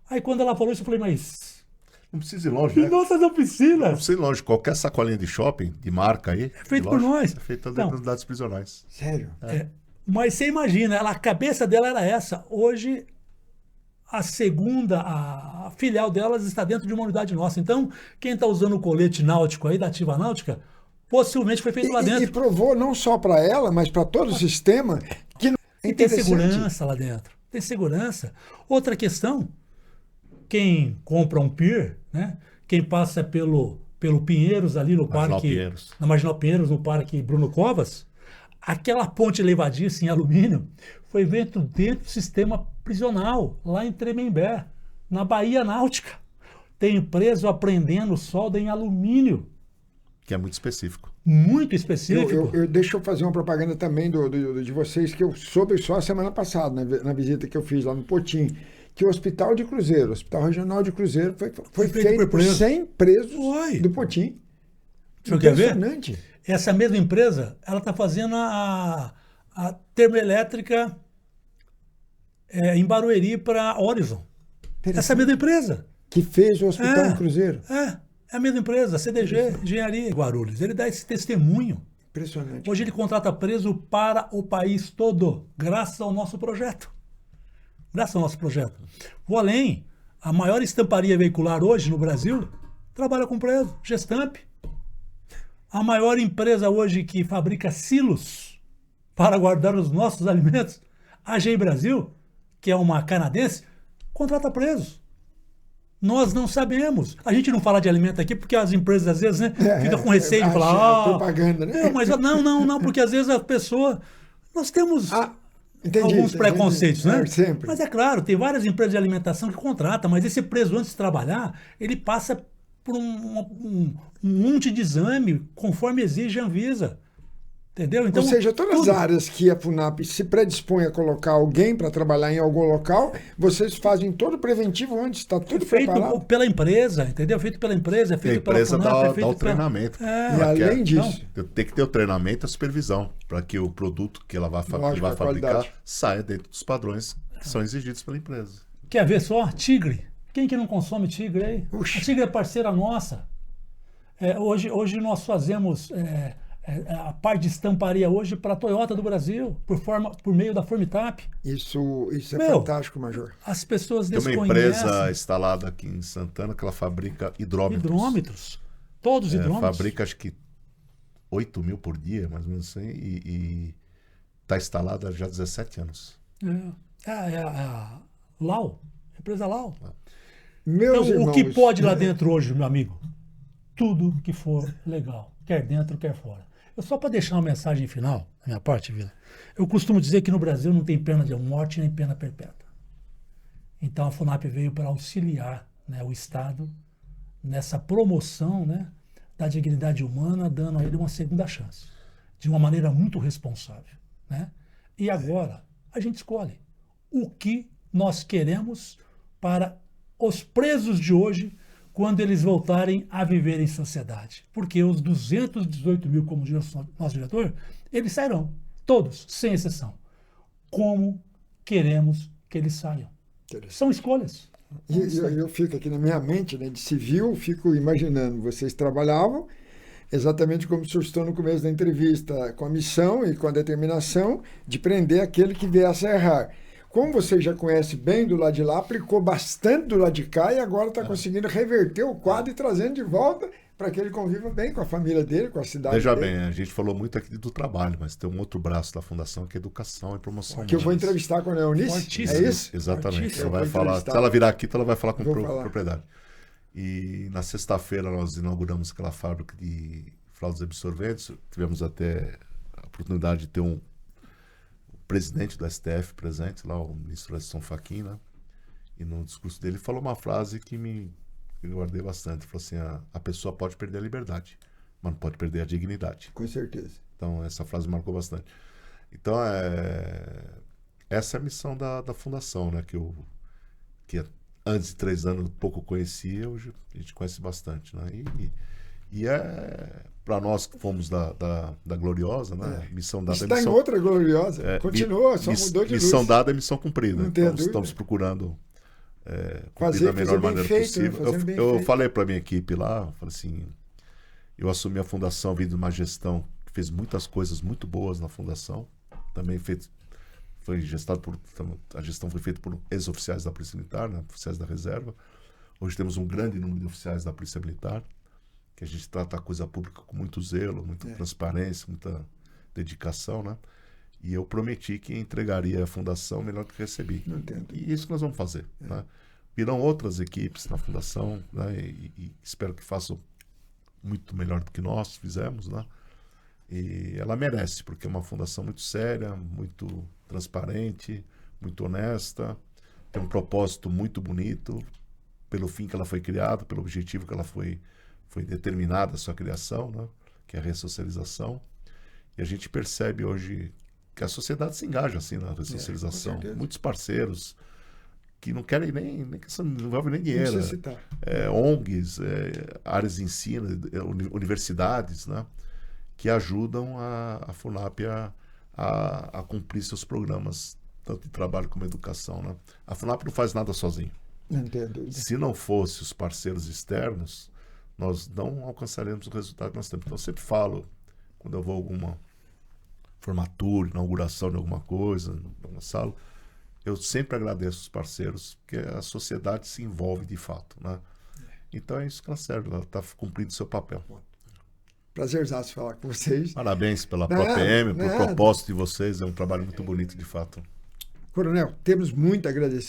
Aí quando ela falou isso, eu falei, mas... Não precisa ir longe, né? Nossas oficinas. Não precisa ir longe. Qualquer sacolinha de shopping, de marca aí... É feito por nós. É feito dentro das unidades prisionais. Sério? Mas você imagina, a cabeça dela era essa. Hoje, a segunda, a filial delas está dentro de uma unidade nossa. Então, quem está usando o colete náutico aí, da Ativa Náutica, possivelmente foi feito lá dentro. E provou não só para ela, mas para todo o sistema que tem segurança lá dentro. Tem segurança. Outra questão, quem compra um pier, né? Quem passa pelo Pinheiros ali no parque... Na Marginal Pinheiros, no parque Bruno Covas, aquela ponte levadiça em alumínio foi dentro do sistema prisional, lá em Tremembé, na Baía Náutica. Tem preso aprendendo solda em alumínio. Que é muito específico. Muito específico. Deixa eu fazer uma propaganda também de vocês, que eu soube só semana passada, na visita que eu fiz lá no Potim, que o Hospital de Cruzeiro, o Hospital Regional de Cruzeiro, foi feito por 100 presos do Potim. Impressionante. Essa mesma empresa, ela está fazendo a termoelétrica em Barueri para Horizon. Essa mesma empresa. Que fez o Hospital em Cruzeiro. É a mesma empresa, CDG, Engenharia Guarulhos. Ele dá esse testemunho. Impressionante. Hoje ele contrata preso para o país todo, graças ao nosso projeto. Graças ao nosso projeto. Vou além, a maior estamparia veicular hoje no Brasil trabalha com preso, Gestamp. A maior empresa hoje que fabrica silos para guardar os nossos alimentos, a AG Brasil, que é uma canadense, contrata presos. Nós não sabemos. A gente não fala de alimento aqui porque as empresas, às vezes, né, ficam com receio de falar... propaganda, né? Não, porque às vezes a pessoa... Nós temos alguns preconceitos, né? Sempre. Mas é claro, tem várias empresas de alimentação que contratam, mas esse preso, antes de trabalhar, ele passa por um monte de exame, conforme exige a Anvisa. Entendeu? Então, ou seja, todas as áreas que a FUNAP se predispõe a colocar alguém para trabalhar em algum local, vocês fazem todo o preventivo antes, está tudo feito preparado. Pela empresa, entendeu? Feito pela empresa, feito pela FUNAP. Dá o treinamento. E além disso... Tem que ter o treinamento e a supervisão, para que o produto que ela vai fabricar saia dentro dos padrões que são exigidos pela empresa. Quer ver só? Tigre. Quem que não consome tigre aí? Uxi. A Tigre é parceira nossa. Hoje nós fazemos... a parte de estamparia hoje para a Toyota do Brasil, por meio da Formitap. Isso é fantástico, Major. As pessoas desconhecem. Tem uma empresa instalada aqui em Santana que ela fabrica hidrômetros. Hidrômetros. Todos os hidrômetros. Fabrica acho que 8 mil por dia, mais ou menos assim, e está instalada já há 17 anos. A Lau, a empresa Lau. Meus irmãos, o que pode lá dentro hoje, meu amigo? Tudo que for legal, quer dentro, quer fora. Só para deixar uma mensagem final, da minha parte, Vila, eu costumo dizer que no Brasil não tem pena de morte nem pena perpétua. Então a FUNAP veio para auxiliar, né, o Estado nessa promoção, né, da dignidade humana, dando a ele uma segunda chance, de uma maneira muito responsável, né? E agora a gente escolhe o que nós queremos para os presos de hoje, quando eles voltarem a viver em sociedade. Porque os 218 mil, como diz o nosso diretor, eles sairão, todos, sem exceção. Como queremos que eles saiam? São escolhas. E eu fico aqui na minha mente, né, de civil, fico imaginando, vocês trabalhavam exatamente como o senhor citou no começo da entrevista, com a missão e com a determinação de prender aquele que viesse a errar. Como você já conhece bem do lado de lá, aplicou bastante do lado de cá e agora está conseguindo reverter o quadro e trazendo de volta para que ele conviva bem com a família dele, com a cidade Veja dele. bem, a gente falou muito aqui do trabalho, mas tem um outro braço da fundação que é educação e promoção. Que eu vou entrevistar com a Eunice, Fortíssimo. é isso? Exatamente. Fortíssimo. Ela vai Eu vou falar, entrevistar. se ela virar aqui, ela vai falar com Vou falar. propriedade. E na sexta-feira nós inauguramos aquela fábrica de fraldas absorventes. Tivemos até a oportunidade de ter o presidente do STF presente, lá o ministro Edson Fachin, né? E no discurso dele falou uma frase que eu guardei bastante. Ele falou assim, a pessoa pode perder a liberdade, mas não pode perder a dignidade. Com certeza. Então essa frase marcou bastante. Então essa é a missão da fundação, né? Que antes de 3 anos pouco conhecia, hoje a gente conhece bastante, né? E para nós que fomos da Gloriosa, né? Missão dada é Está em missão. outra gloriosa. Continua, só mudou de luz. Missão dada é missão cumprida. Não tenha Então dúvida. estamos procurando cumprir Fazer da melhor bem maneira feito, né? possível. Fazendo bem Eu feito. falei para minha equipe lá, falei assim, eu assumi a fundação vindo de uma gestão que fez muitas coisas muito boas na fundação, também a gestão foi feita por ex-oficiais da Polícia Militar, né, oficiais da reserva. Hoje temos um grande número de oficiais da Polícia Militar, que a gente trata a coisa pública com muito zelo, muita transparência, muita dedicação, né? E eu prometi que entregaria a fundação melhor do que recebi. Não entendo. E isso que nós vamos fazer, né? Virão outras equipes na fundação, né? E espero que façam muito melhor do que nós fizemos, né? E ela merece, porque é uma fundação muito séria, muito transparente, muito honesta, tem um propósito muito bonito, pelo fim que ela foi criada, pelo objetivo que ela foi determinada a sua criação, né? Que é a ressocialização. E a gente percebe hoje que a sociedade se engaja assim na ressocialização. certeza. Muitos parceiros que não querem nem questão, não envolve nem Não dinheiro. precisa citar. ONGs, áreas de ensino, universidades, né? Que ajudam a FUNAP a cumprir seus programas, tanto de trabalho como educação, né? A FUNAP não faz nada sozinho. Não entendo. Se não fosse os parceiros externos, nós não alcançaremos o resultado que nós temos. Então eu sempre falo, quando eu vou a alguma formatura, inauguração de alguma coisa, em alguma sala, eu sempre agradeço os parceiros, porque a sociedade se envolve de fato, né? Então é isso que ela serve, ela está cumprindo o seu papel. Prazerzaço falar com vocês. Parabéns pela Nada, ProPM, pelo nada. propósito de vocês, é um trabalho muito bonito de fato. Coronel, temos muito a agradecer.